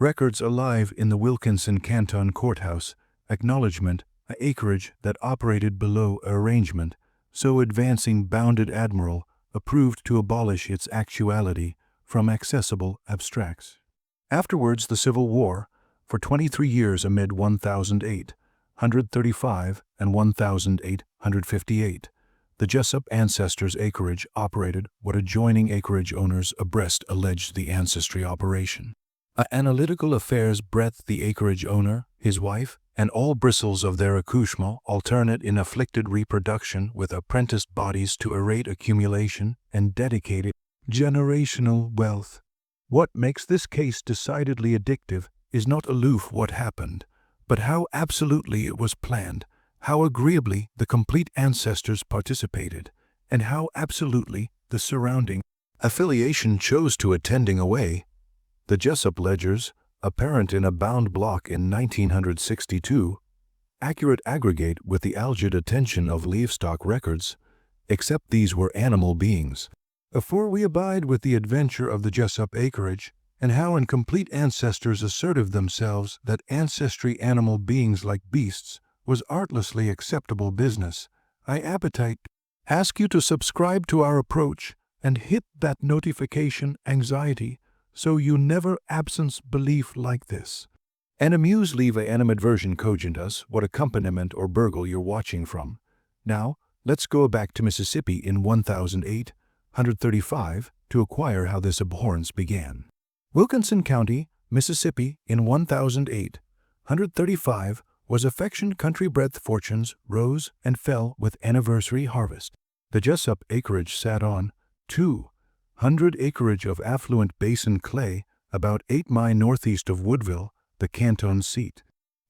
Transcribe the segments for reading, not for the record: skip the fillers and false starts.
Records alive in the Wilkinson Canton Courthouse, acknowledgement, a acreage that operated below a arrangement, so advancing bounded admiral, approved to abolish its actuality from accessible abstracts. Afterwards the Civil War, for 23 years amid 1,835 and 1,858. The Jessup ancestors' acreage operated what adjoining acreage owners abreast alleged the ancestry operation. Analytical affairs breadth the acreage owner, his wife, and all bristles of their accouchement alternate in afflicted reproduction with apprenticed bodies to arrate accumulation and dedicated generational wealth. What makes this case decidedly addictive is not aloof what happened, but how absolutely it was planned, how agreeably the complete ancestors participated, and how absolutely the surrounding affiliation chose to attending away. The Jessup ledgers, apparent in a bound block in 1962, accurate aggregate with the alleged attention of livestock records, except these were animal beings. For we abide with the adventure of the Jessup acreage, and how in complete ancestors assertive themselves that ancestry animal beings like beasts was artlessly acceptable business. I appetite ask you to subscribe to our approach and hit that notification anxiety so you never absence belief like this. And amuse leave a animadversion cogent us what accompaniment or burgle you're watching from. Now, let's go back to Mississippi in 1,835 to acquire how this abhorrence began. Wilkinson County, Mississippi in 1,835 was affectioned country breadth fortunes rose and fell with anniversary harvest. The Jessup acreage sat on 200 acreage of affluent basin clay about 8 miles northeast of Woodville, the canton seat.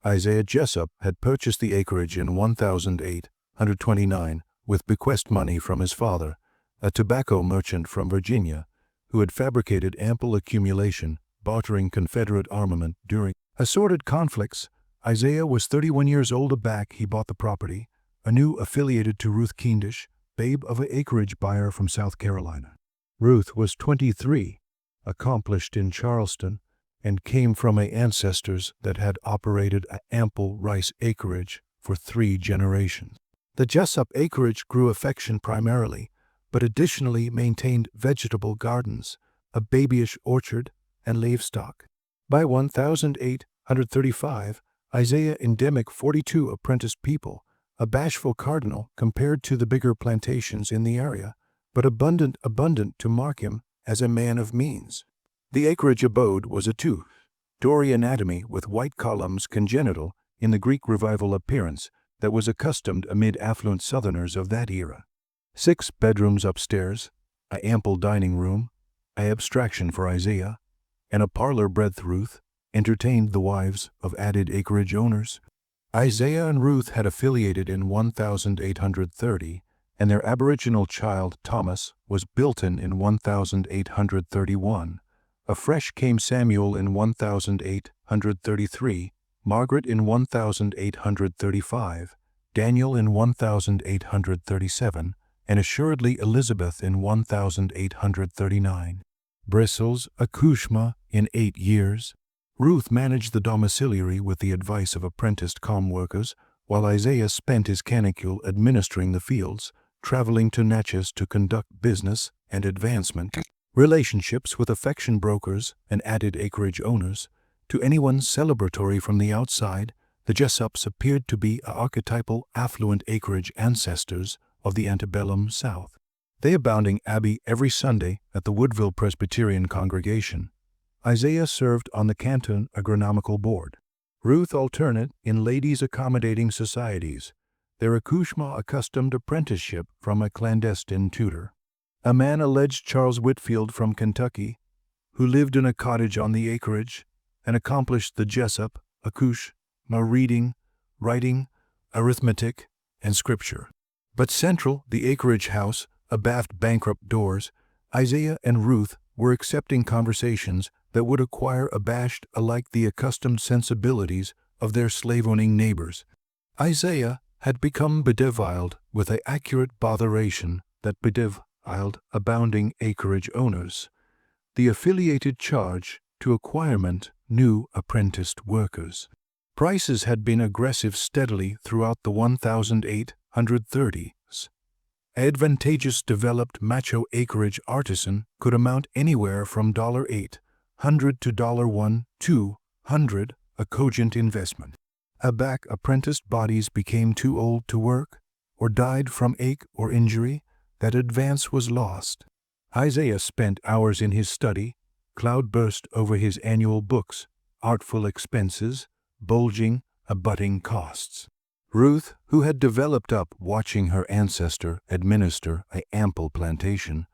Isaiah Jessup had purchased the acreage in 1,829 with bequest money from his father, a tobacco merchant from Virginia, who had fabricated ample accumulation, bartering Confederate armament during assorted conflicts. Isaiah was 31 years old aback he bought the property, anew affiliated to Ruth Keendish, babe of an acreage buyer from South Carolina. Ruth was 23, accomplished in Charleston, and came from ancestors that had operated an ample rice acreage for 3 generations. The Jessup acreage grew affection primarily, but additionally maintained vegetable gardens, a babyish orchard, and livestock. By 1,835, Isaiah endemic 42 apprenticed people, a bashful cardinal compared to the bigger plantations in the area, but abundant to mark him as a man of means. The acreage abode was a two-story anatomy with white columns congenital in the Greek Revival appearance that was accustomed amid affluent Southerners of that era. 6 bedrooms upstairs, an ample dining room, an abstraction for Isaiah, and a parlor breadth Ruth entertained the wives of added acreage owners. Isaiah and Ruth had affiliated in 1,830, and their aboriginal child Thomas was built-in 1,831. Afresh came Samuel in 1,833, Margaret in 1,835, Daniel in 1,837, and assuredly Elizabeth in 1,839. Bristles, accouchement in 8 years. Ruth managed the domiciliary with the advice of apprenticed com workers, while Isaiah spent his canicule administering the fields, traveling to Natchez to conduct business and advancement relationships with affection brokers and added acreage owners. To anyone celebratory from the outside, the Jessups appeared to be archetypal affluent acreage ancestors of the antebellum South. They abounding abbey every Sunday at the Woodville Presbyterian congregation. Isaiah served on the Canton Agronomical Board. Ruth alternate in ladies' accommodating societies, their accouchement accustomed apprenticeship from a clandestine tutor. A man alleged Charles Whitfield from Kentucky, who lived in a cottage on the acreage, and accomplished the Jessup accouchement reading, writing, arithmetic, and scripture. But central, the acreage house, abaft bankrupt doors, Isaiah and Ruth were accepting conversations that would acquire abashed alike the accustomed sensibilities of their slave-owning neighbors. Isaiah had become bedeviled with an accurate botheration that bedeviled abounding acreage owners. The affiliated charge to acquirement new apprenticed workers. Prices had been aggressive steadily throughout the 1830s. Advantageous developed macho acreage artisan could amount anywhere from $800 to $200, a cogent investment. Aback apprenticed bodies became too old to work, or died from ache or injury, that advance was lost. Isaiah spent hours in his study, cloud burst over his annual books, artful expenses, bulging, abutting costs. Ruth, who had developed up watching her ancestor administer an ample plantation,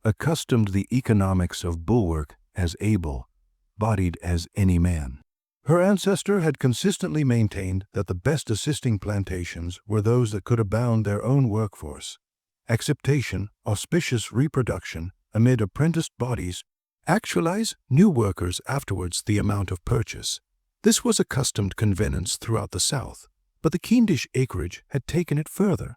accustomed the economics of bulwark as able-bodied as any man. Her ancestor had consistently maintained that the best assisting plantations were those that could abound their own workforce. Acceptation, auspicious reproduction amid apprenticed bodies, actualize new workers afterwards the amount of purchase. This was accustomed convenience throughout the South, but the Keendish acreage had taken it further.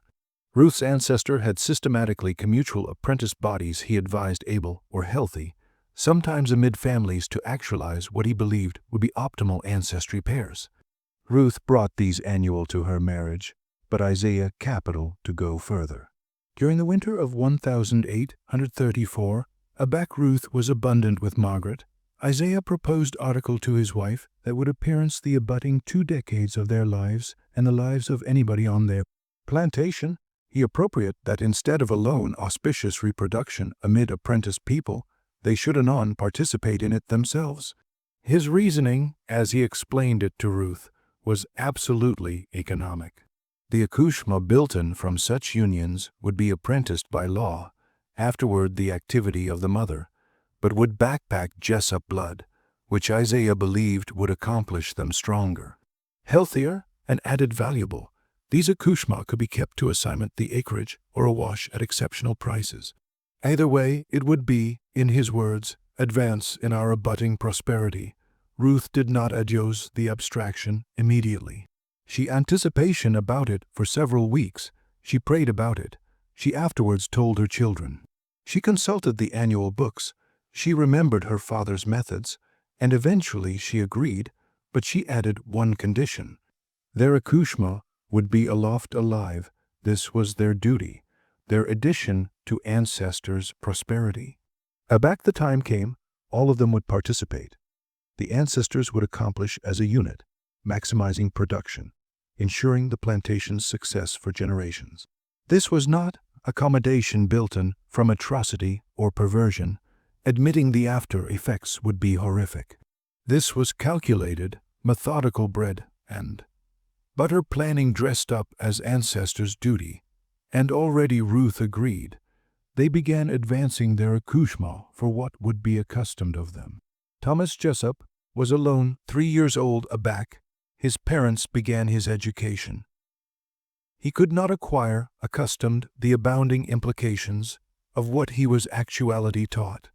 Ruth's ancestor had systematically commutual apprentice bodies he advised able or healthy, sometimes amid families to actualize what he believed would be optimal ancestry pairs. Ruth brought these annual to her marriage, but Isaiah capital to go further. During the winter of 1834, aback Ruth was abundant with Margaret. Isaiah proposed article to his wife that would appearance the abutting 2 decades of their lives and the lives of anybody on their plantation. He appropriate that instead of alone auspicious reproduction amid apprentice people, they should anon participate in it themselves. His reasoning, as he explained it to Ruth, was absolutely economic. The accouchement built-in from such unions would be apprenticed by law, afterward the activity of the mother, but would backpack Jessup blood, which Isaiah believed would accomplish them stronger. Healthier and added valuable, these accouchements could be kept to assignment the acreage or awash at exceptional prices. Either way, it would be, in his words, advance in our abutting prosperity. Ruth did not adjust the abstraction immediately. She anticipation about it for several weeks. She prayed about it. She afterwards told her children. She consulted the annual books. She remembered her father's methods, and eventually she agreed, but she added one condition. Their accouchement would be aloft alive. This was their duty, their addition to ancestors' prosperity. Aback the time came, all of them would participate. The ancestors would accomplish as a unit, maximizing production, ensuring the plantation's success for generations. This was not accommodation built-in from atrocity or perversion, admitting the after effects would be horrific. This was calculated, methodical bread and butter planning dressed up as ancestors' duty, and already Ruth agreed. They began advancing their accouchement for what would be accustomed of them. Thomas Jessup was alone 3 years old aback. His parents began his education. He could not acquire, accustomed, the abounding implications of what he was actuality taught.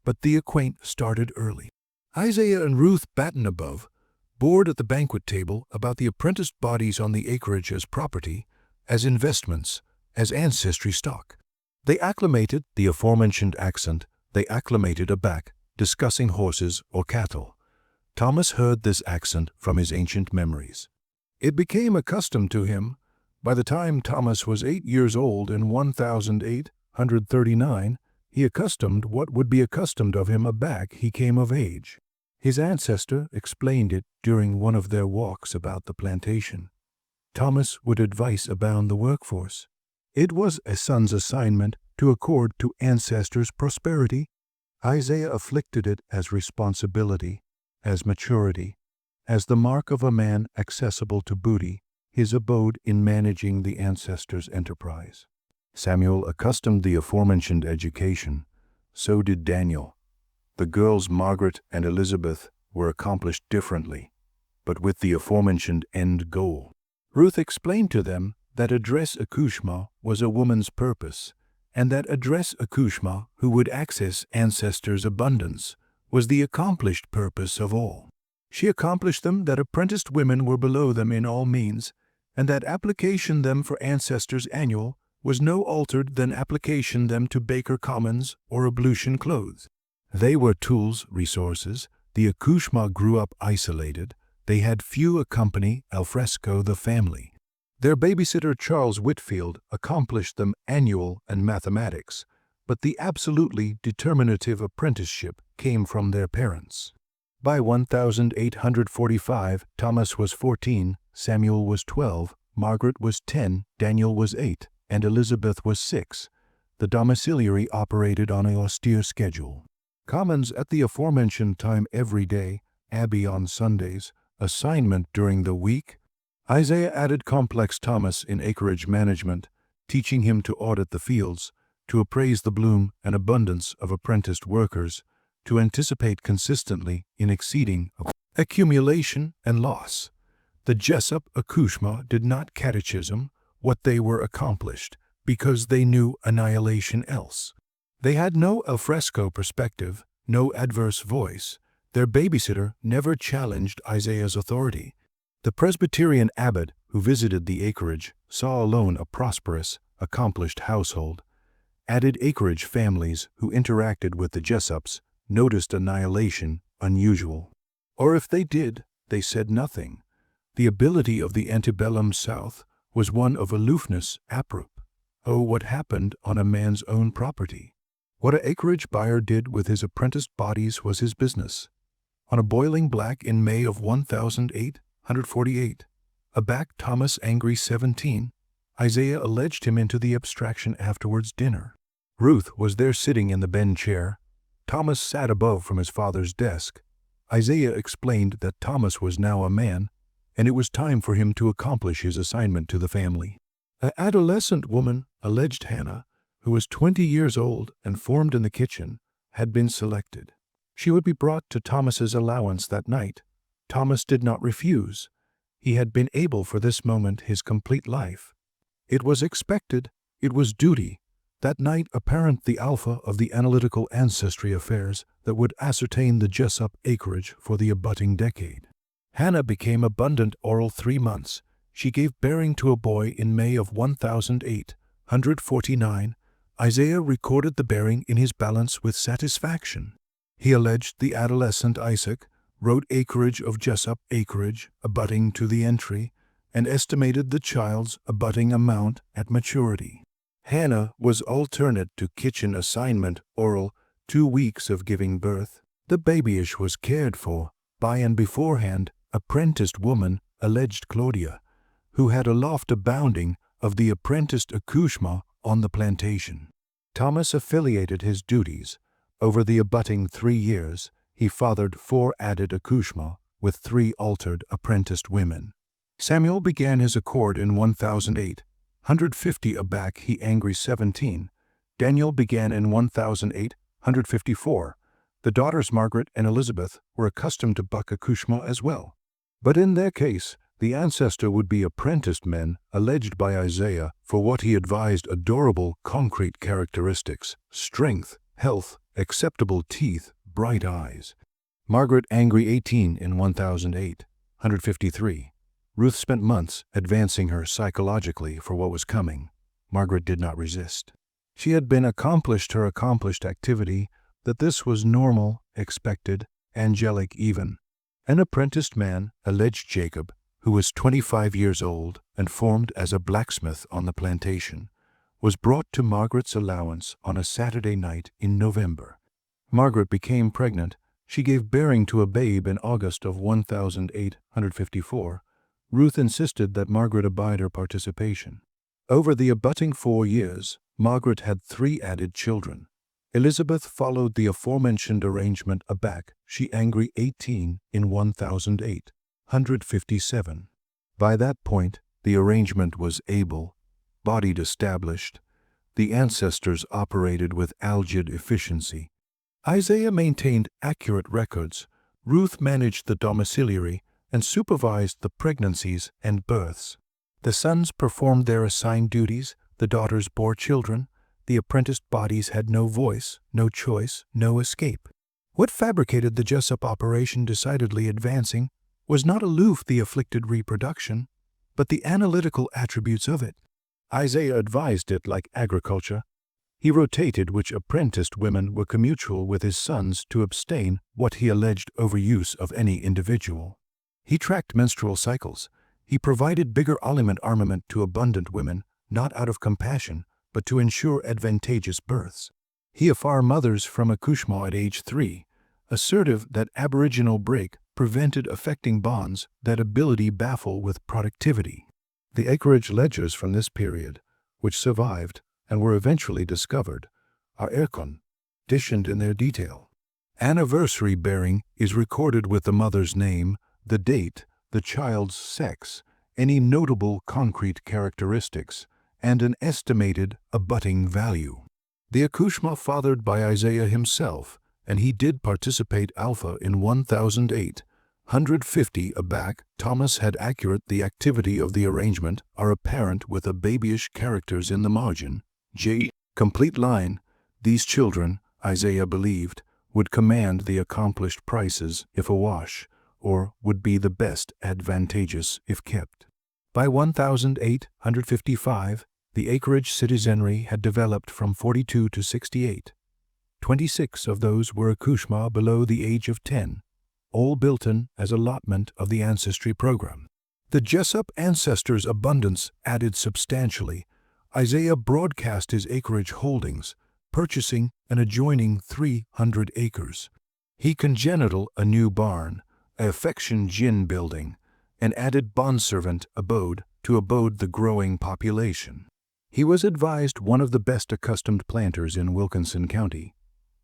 But the acquaint started early. Isaiah and Ruth batten above, bored at the banquet table about the apprenticed bodies on the acreage as property, as investments, as ancestry stock. They acclimated the aforementioned accent, they acclimated aback, discussing horses or cattle. Thomas heard this accent from his ancient memories. It became accustomed to him. By the time Thomas was 8 years old in 1839, he accustomed what would be accustomed of him aback he came of age. His ancestor explained it during one of their walks about the plantation. Thomas would advise abound the workforce. It was a son's assignment to accord to ancestors' prosperity. Isaiah afflicted it as responsibility, as maturity, as the mark of a man accessible to booty, his abode in managing the ancestors' enterprise. Samuel accustomed the aforementioned education. So did Daniel. The girls Margaret and Elizabeth were accomplished differently, but with the aforementioned end goal. Ruth explained to them that address accouchement was a woman's purpose, and that address accouchement who would access ancestors' abundance was the accomplished purpose of all. She accomplished them that apprenticed women were below them in all means, and that application them for ancestors' annual was no altered than application them to Baker Commons or ablution clothes. They were tools, resources, The Akushma grew up isolated. They had few accompany alfresco the family. Their babysitter Charles Whitfield accomplished them annual and mathematics, but the absolutely determinative apprenticeship came from their parents. By 1845, Thomas was 14, Samuel was 12, Margaret was 10, Daniel was 8, and Elizabeth was 6. The domiciliary operated on an austere schedule. Commons at the aforementioned time every day, Abbey on Sundays, assignment during the week. Isaiah added complex Thomas in acreage management, teaching him to audit the fields, to appraise the bloom and abundance of apprenticed workers, to anticipate consistently in exceeding accumulation and loss. The Jessup Akushma did not catechism what they were accomplished, because they knew annihilation else. They had no alfresco perspective, no adverse voice. Their babysitter never challenged Isaiah's authority. The Presbyterian abbot who visited the acreage saw alone a prosperous, accomplished household. Added acreage families who interacted with the Jessups noticed annihilation unusual. Or if they did, they said nothing. The ability of the antebellum South was one of aloofness apropos. Oh, what happened on a man's own property? What an acreage buyer did with his apprenticed bodies was his business. On a boiling black in May of 1848, aback Thomas angry 17, Isaiah alleged him into the abstraction afterwards dinner. Ruth was there sitting in the bend chair. Thomas sat above from his father's desk. Isaiah explained that Thomas was now a man, and it was time for him to accomplish his assignment to the family. An adolescent woman, alleged Hannah, who was 20 years old and formed in the kitchen, had been selected. She would be brought to Thomas's allowance that night. Thomas did not refuse. He had been able for this moment his complete life. It was expected, it was duty. That night apparent the alpha of the analytical ancestry affairs that would ascertain the Jessup acreage for the abutting decade. Hannah became abundant oral 3 months. She gave bearing to a boy in May of 1849. Isaiah recorded the bearing in his balance with satisfaction. He alleged the adolescent Isaac, wrote acreage of Jessup acreage abutting to the entry, and estimated the child's abutting amount at maturity. Hannah was alternate to kitchen assignment oral 2 weeks of giving birth. The babyish was cared for by an beforehand apprenticed woman, alleged Claudia, who had a loft abounding of the apprenticed Akushma on the plantation. Thomas affiliated his duties. Over the abutting 3 years, he fathered 4 added Akushma with 3 altered apprenticed women. Samuel began his accord in 1850 aback he angry 17. Daniel began in 1854. The daughters Margaret and Elizabeth were accustomed to buck Akushma as well. But in their case, the ancestor would be apprenticed men, alleged by Isaiah for what he advised adorable concrete characteristics, strength, health, acceptable teeth, bright eyes. Margaret angry 18 in 1853. Ruth spent months advancing her psychologically for what was coming. Margaret did not resist. She had been accomplished her accomplished activity, that this was normal, expected, angelic even. An apprenticed man, alleged Jacob, who was 25 years old and formed as a blacksmith on the plantation, was brought to Margaret's allowance on a Saturday night in November. Margaret became pregnant. She gave bearing to a babe in August of 1854. Ruth insisted that Margaret abide her participation. Over the abutting 4 years, Margaret had 3 added children. Elizabeth followed the aforementioned arrangement aback, she angry 18 in 1857. By that point, the arrangement was able, bodied established. The ancestors operated with algid efficiency. Isaiah maintained accurate records. Ruth managed the domiciliary and supervised the pregnancies and births. The sons performed their assigned duties, the daughters bore children. The apprenticed bodies had no voice, no choice, no escape. What fabricated the Jessup operation decidedly advancing was not aloof the afflicted reproduction, but the analytical attributes of it. Isaiah advised it like agriculture. He rotated which apprenticed women were commutual with his sons to abstain what he alleged overuse of any individual. He tracked menstrual cycles. He provided bigger aliment armament to abundant women, not out of compassion, but to ensure advantageous births. He afar mothers from accouchement at age 3, assertive that aboriginal break prevented affecting bonds that ability baffle with productivity. The acreage ledgers from this period, which survived and were eventually discovered, are air-conditioned in their detail. Anniversary bearing is recorded with the mother's name, the date, the child's sex, any notable concrete characteristics, and an estimated abutting value. The accouchement fathered by Isaiah himself, and he did participate alpha in 1008. 150 aback, Thomas had accurate the activity of the arrangement are apparent with a babyish characters in the margin. J. Complete line. These children, Isaiah believed, would command the accomplished prices if awash, or would be the best advantageous if kept. By 1855, the acreage citizenry had developed from 42 to 68. 26 of those were accouchements below the age of 10, all built in as allotment of the ancestry program. The Jessup ancestors' abundance added substantially. Isaiah broadcast his acreage holdings, purchasing an adjoining 300 acres. He congenital a new barn, a affection gin building, and added bondservant abode to abode the growing population. He was advised one of the best accustomed planters in Wilkinson County.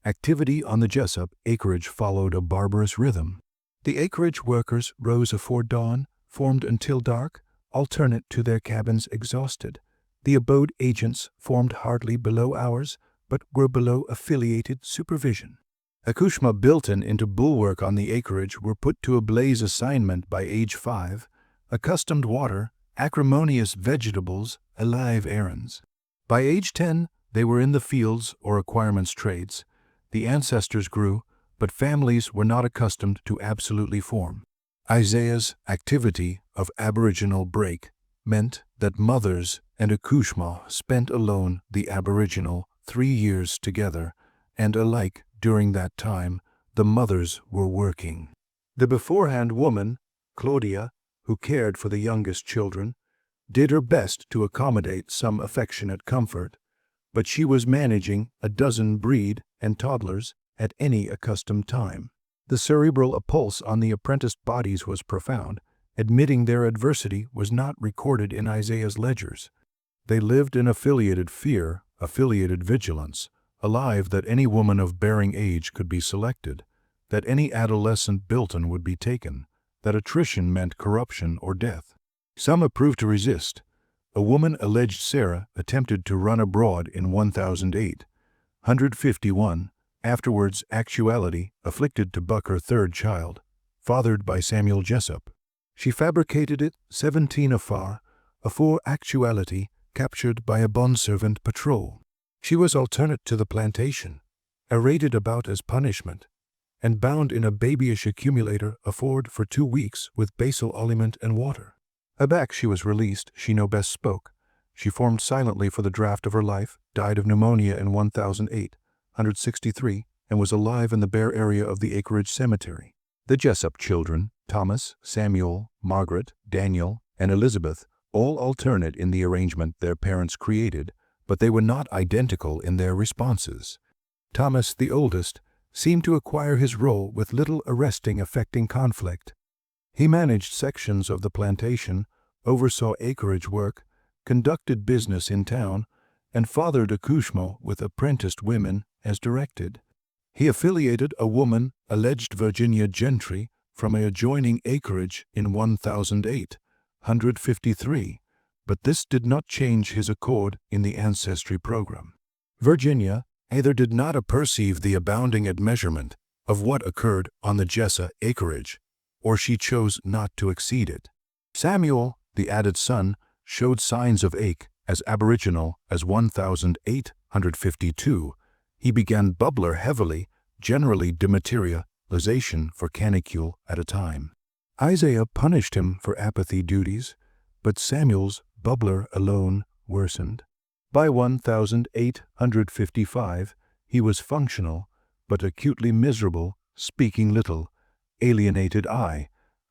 Activity on the Jessup acreage followed a barbarous rhythm. The acreage workers rose afore dawn, formed until dark, alternate to their cabins exhausted. The abode agents formed hardly below hours, but were below affiliated supervision. Accouchements built-in into bulwark on the acreage were put to a blaze assignment by age 5, accustomed water, acrimonious vegetables, alive errands. By age 10, they were in the fields or acquirements trades. The ancestors grew, but families were not accustomed to absolutely form. Isaiah's activity of aboriginal break meant that mothers and accouchements spent alone the aboriginal 3 years together, and alike during that time the mothers were working. The beforehand woman, Claudia, who cared for the youngest children, did her best to accommodate some affectionate comfort, but she was managing a dozen breed and toddlers at any accustomed time. The cerebral pulse on the apprenticed bodies was profound. Admitting their adversity was not recorded in Isaiah's ledgers. They lived in affiliated fear, affiliated vigilance, alive that any woman of bearing age could be selected, that any adolescent built-in would be taken, that attrition meant corruption or death. Some approved to resist. A woman alleged Sarah attempted to run abroad in 1008. 151, afterwards actuality, afflicted to buck her third child, fathered by Samuel Jessup. She fabricated it 17 afar, afore actuality, captured by a bondservant patrol. She was alternate to the plantation, arrayed about as punishment, and bound in a babyish accumulator afford for 2 weeks with basal aliment and water. Aback she was released, she no best spoke. She formed silently for the draft of her life, died of pneumonia in 1008, 163, and was alive in the bare area of the acreage cemetery. The Jessup children, Thomas, Samuel, Margaret, Daniel, and Elizabeth, all alternate in the arrangement their parents created, but they were not identical in their responses. Thomas, the oldest, seemed to acquire his role with little arresting affecting conflict. He managed sections of the plantation, oversaw acreage work, conducted business in town, and fathered accouchements with apprenticed women as directed. He affiliated a woman, alleged Virginia Gentry, from an adjoining acreage in 1008, 153, but this did not change his accord in the ancestry program. Virginia either did not perceive the abounding admeasurement of what occurred on the Jessup acreage, or she chose not to exceed it. Samuel, the added son, showed signs of ache as aboriginal as 1852. He began bubbler heavily, generally dematerialization for canicule at a time. Isaiah punished him for apathy duties, but Samuel's bubbler alone worsened. By 1855, he was functional, but acutely miserable, speaking little, alienated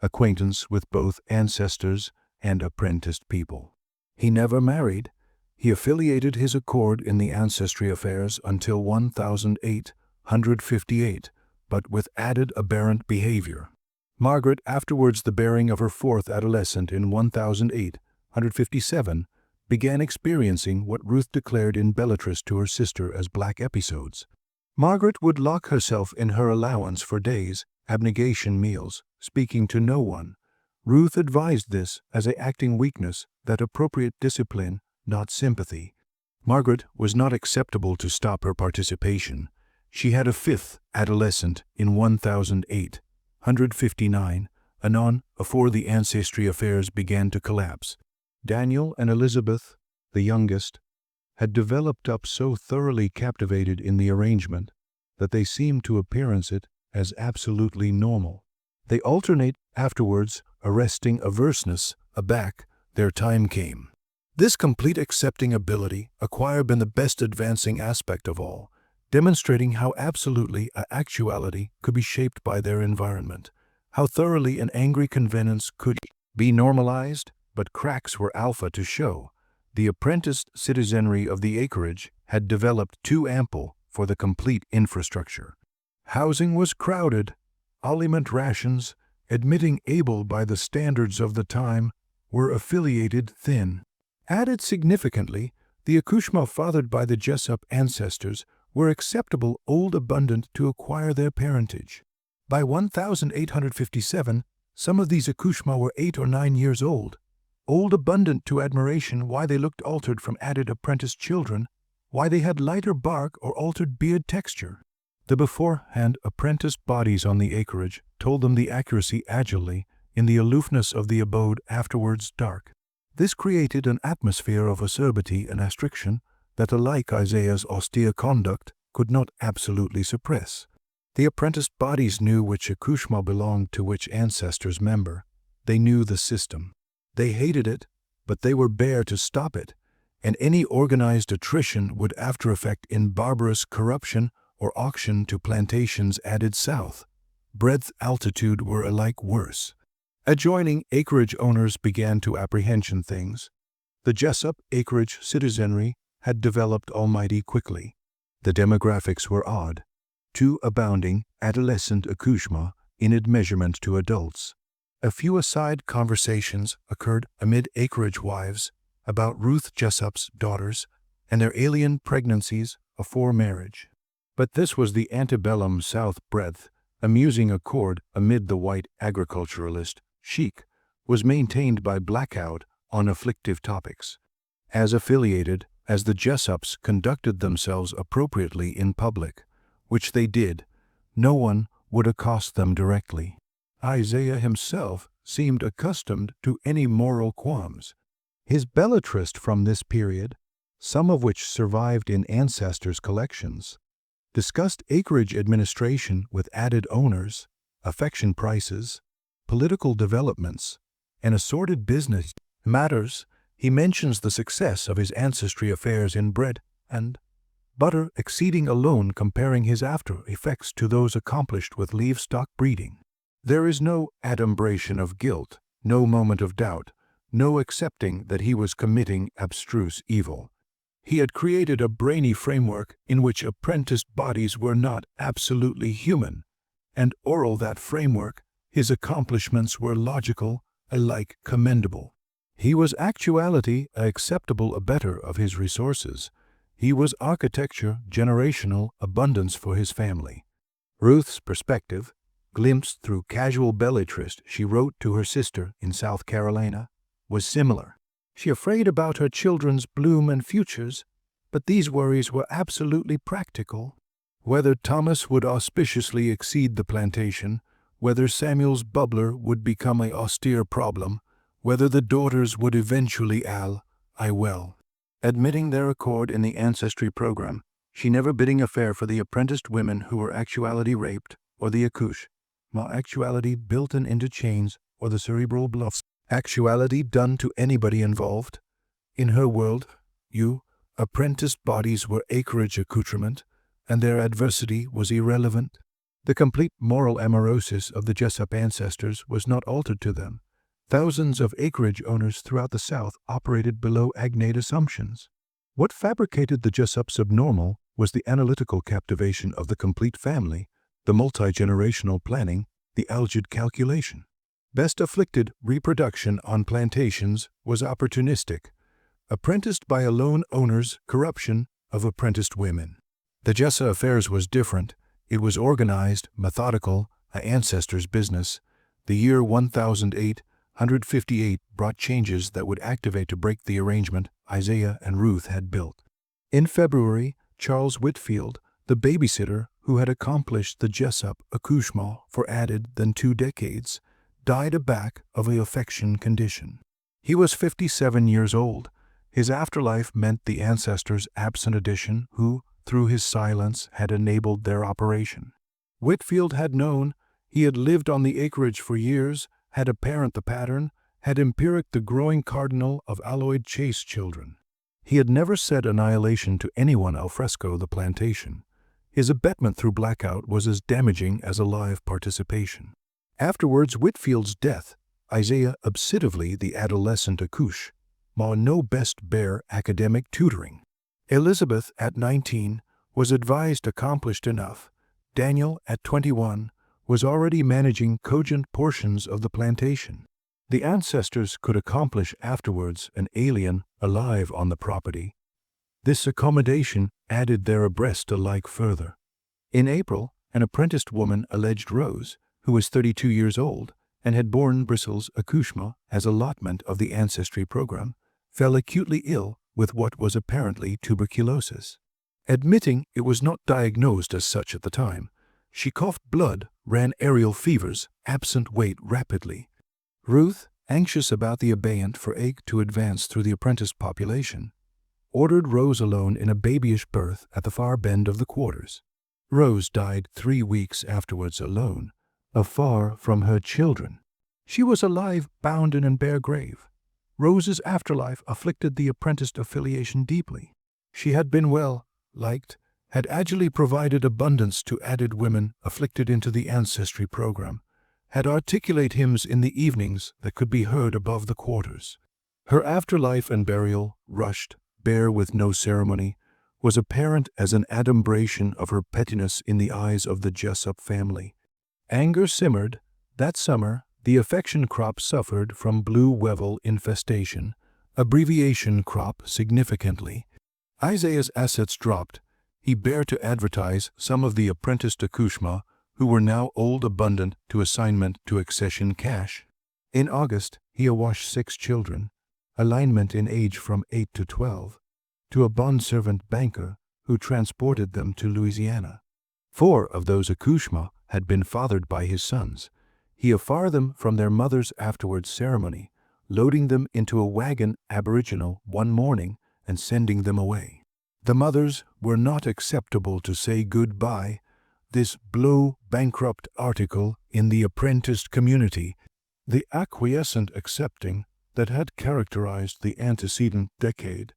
acquaintance with both ancestors and apprenticed people. He never married. He affiliated his accord in the ancestry affairs until 1858, but with added aberrant behavior. Margaret, afterwards the bearing of her fourth adolescent in 1857, began experiencing what Ruth declared in Bellatrix to her sister as black episodes. Margaret would lock herself in her allowance for days, abnegation meals, speaking to no one. Ruth advised this as a acting weakness, that appropriate discipline, not sympathy. Margaret was not acceptable to stop her participation. She had a fifth adolescent in 1859, anon afore the ancestry affairs began to collapse. Daniel and Elizabeth, the youngest, had developed up so thoroughly captivated in the arrangement that they seemed to appearance it as absolutely normal. They alternate afterwards, arresting averseness, aback, their time came. This complete accepting ability acquired been the best advancing aspect of all, demonstrating how absolutely a actuality could be shaped by their environment, how thoroughly an angry convenience could be normalized, but cracks were alpha to show. The apprenticed citizenry of the acreage had developed too ample for the complete infrastructure. Housing was crowded, aliment rations, admitting able by the standards of the time, were affiliated thin. Added significantly, the accouchements fathered by the Jessup ancestors were acceptable old abundant to acquire their parentage. By 1857, some of these accouchements were 8 or 9 years old abundant to admiration why they looked altered from added apprenticed children, why they had lighter bark or altered beard texture. The beforehand apprenticed bodies on the acreage told them the accuracy agilely in the aloofness of the abode afterwards dark. This created an atmosphere of acerbity and astriction that alike Isaiah's austere conduct could not absolutely suppress. The apprenticed bodies knew which accouchement belonged to which ancestor's member. They knew the system. They hated it, but they were bare to stop it, and any organized attrition would after effect in barbarous corruption or auction to plantations added south. Breadth, altitude were alike worse. Adjoining acreage owners began to apprehend things. The Jessup acreage citizenry had developed almighty quickly. The demographics were odd. 2 abounding adolescent accouchements in admeasurement to adults. A few aside conversations occurred amid acreage wives about Ruth Jessup's daughters and their alien pregnancies afore marriage. But this was the antebellum South breadth, amusing accord amid the white agriculturalist chic was maintained by blackout on afflictive topics. As affiliated as the Jessups conducted themselves appropriately in public, which they did, no one would accost them directly. Isaiah himself seemed accustomed to any moral qualms. His Bellatrix from this period, some of which survived in ancestors' collections, discussed acreage administration with added owners, affection prices, political developments, and assorted business matters. He mentions the success of his ancestry affairs in bread and butter exceeding alone, comparing his after effects to those accomplished with livestock breeding. There is no adumbration of guilt, no moment of doubt, no accepting that he was committing abstruse evil. He had created a brainy framework in which apprenticed bodies were not absolutely human, and oral that framework, his accomplishments were logical, alike commendable. He was actuality, acceptable abettor of his resources. He was architecture, generational abundance for his family. Ruth's perspective, glimpsed through casual Bellatrix she wrote to her sister in South Carolina, was similar. She afraid about her children's bloom and futures, but these worries were absolutely practical. Whether Thomas would auspiciously exceed the plantation, whether Samuel's bubbler would become an austere problem, whether the daughters would eventually admitting their accord in the ancestry program, she never bidding a fare for the apprenticed women who were actuality raped, or the accouche, ma actuality built-in into chains, or the cerebral bluffs, actuality done to anybody involved. In her world, you, Apprenticed bodies were acreage accoutrement, and their adversity was irrelevant. The complete moral amaurosis of the Jessup ancestors was not altered to them. Thousands of acreage owners throughout the South operated below agnate assumptions. What fabricated the Jessups abnormal was the analytical captivation of the complete family, the multi-generational planning, the algid calculation. Best afflicted reproduction on plantations was opportunistic, apprenticed by a lone owner's corruption of apprenticed women. The Jessup affairs was different. It was organized, methodical, an ancestor's business. The year 1858 brought changes that would activate to break the arrangement Isaiah and Ruth had built. In February, Charles Whitfield, the babysitter who had accomplished the Jessup accouchement for added than 2 decades, died aback of a affection condition. He was 57 years old. His afterlife meant the ancestor's absent addition who, through his silence, had enabled their operation. Whitfield had known, he had lived on the acreage for years, had apparent the pattern, had empiric the growing cardinal of alloyed chase children. He had never said annihilation to anyone al fresco the plantation. His abetment through blackout was as damaging as a live participation. Afterwards Whitfield's death, Isaiah obsessively the adolescent accouche, ma no best bear academic tutoring. Elizabeth at 19 was advised accomplished enough. Daniel at 21 was already managing cogent portions of the plantation. The ancestors could accomplish afterwards an alien alive on the property. This accommodation added their abreast alike further. In April, an apprenticed woman alleged Rose, who was 32 years old and had borne Bristol's accouchement as allotment of the ancestry program, fell acutely ill with what was apparently tuberculosis. Admitting it was not diagnosed as such at the time, she coughed blood, ran aerial fevers, absent weight rapidly. Ruth, anxious about the abeyant for ache to advance through the apprenticed population, ordered Rose alone in a babyish berth at the far bend of the quarters. Rose died 3 weeks afterwards alone, afar from her children. She was alive, bound in an bare grave. Rose's afterlife afflicted the apprenticed affiliation deeply. She had been well liked, had agilely provided abundance to added women afflicted into the ancestry program, had articulate hymns in the evenings that could be heard above the quarters. Her afterlife and burial, rushed, bare with no ceremony, was apparent as an adumbration of her pettiness in the eyes of the Jessup family. Anger simmered. That summer, the affection crop suffered from blue weevil infestation, abbreviation crop significantly. Isaiah's assets dropped. He bare to advertise some of the apprenticed accouchements who were now old abundant to assignment to accession cash. In August, he awashed 6 children, alignment in age from 8 to 12, to a bondservant banker who transported them to Louisiana. 4 of those accouchements had been fathered by his sons. He afar them from their mother's afterwards ceremony, loading them into a wagon aboriginal one morning and sending them away. The mothers were not acceptable to say goodbye. This blew bankrupt article in the apprenticed community, the acquiescent accepting that had characterized the antecedent decade,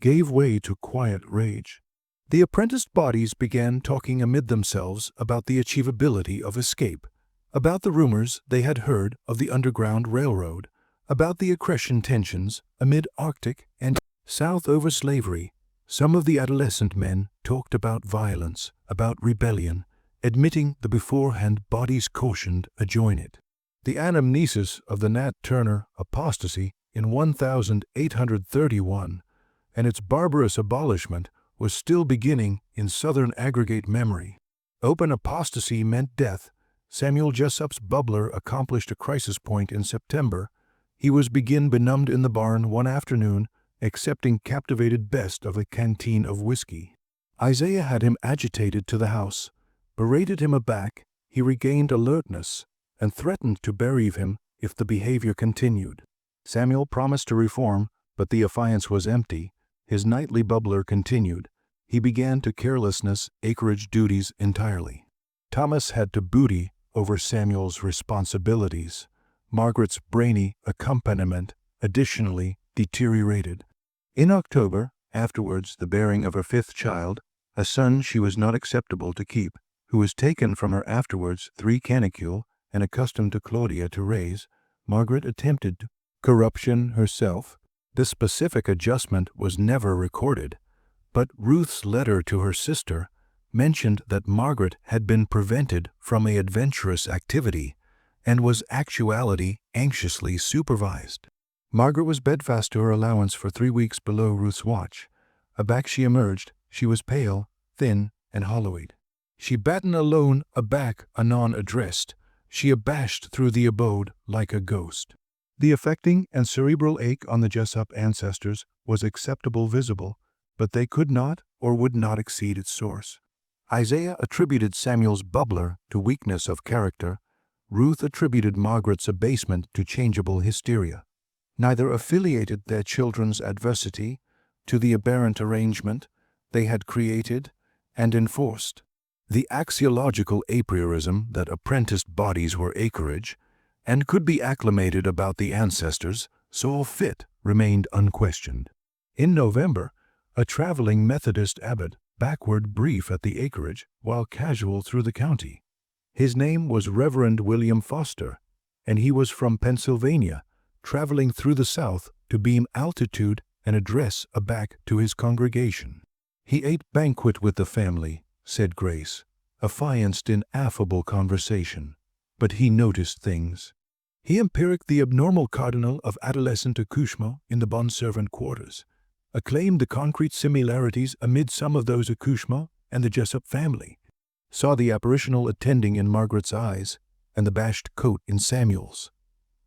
gave way to quiet rage. The apprenticed bodies began talking amid themselves about the achievability of escape, about the rumors they had heard of the Underground Railroad, about the accretion tensions amid Arctic and South over slavery. Some of the adolescent men talked about violence, about rebellion, admitting the beforehand bodies cautioned adjoin it. The anamnesis of the Nat Turner apostasy in 1831 and its barbarous abolishment was still beginning in Southern aggregate memory. Open apostasy meant death. Samuel Jessup's bubbler accomplished a crisis point in September. He was benumbed in the barn one afternoon, accepting captivated best of a canteen of whiskey. Isaiah had him agitated to the house, berated him aback. He regained alertness, and threatened to bereave him if the behavior continued. Samuel promised to reform, but the affiance was empty. His nightly bubbler continued. He began to carelessness acreage duties entirely. Thomas had to booty over Samuel's responsibilities. Margaret's brainy accompaniment additionally deteriorated. In October, afterwards the bearing of her fifth child, a son she was not acceptable to keep, who was taken from her afterwards 3 canicule and accustomed to Claudia to raise, Margaret attempted corruption herself. The specific adjustment was never recorded, but Ruth's letter to her sister mentioned that Margaret had been prevented from an adventurous activity and was actuality anxiously supervised. Margaret was bedfast to her allowance for 3 weeks below Ruth's watch. Aback she emerged. She was pale, thin, and hollowed. She batten alone, aback, anon addressed. She abashed through the abode like a ghost. The affecting and cerebral ache on the Jessup ancestors was acceptable visible, but they could not or would not exceed its source. Isaiah attributed Samuel's bubbler to weakness of character. Ruth attributed Margaret's abasement to changeable hysteria. Neither affiliated their children's adversity to the aberrant arrangement they had created and enforced. The axiological a priorism that apprenticed bodies were acreage and could be acclimated about the ancestors, saw fit, remained unquestioned. In November, a traveling Methodist abbot backward brief at the acreage while casual through the county. His name was Reverend William Foster, and he was from Pennsylvania, traveling through the South to beam altitude and address aback to his congregation. He ate banquet with the family, said Grace, affianced in affable conversation, but he noticed things. He empiricked the abnormal cardinal of adolescent accouchement in the bondservant quarters, acclaimed the concrete similarities amid some of those accouchements and the Jessup family, saw the apparitional attending in Margaret's eyes and the bashed coat in Samuel's.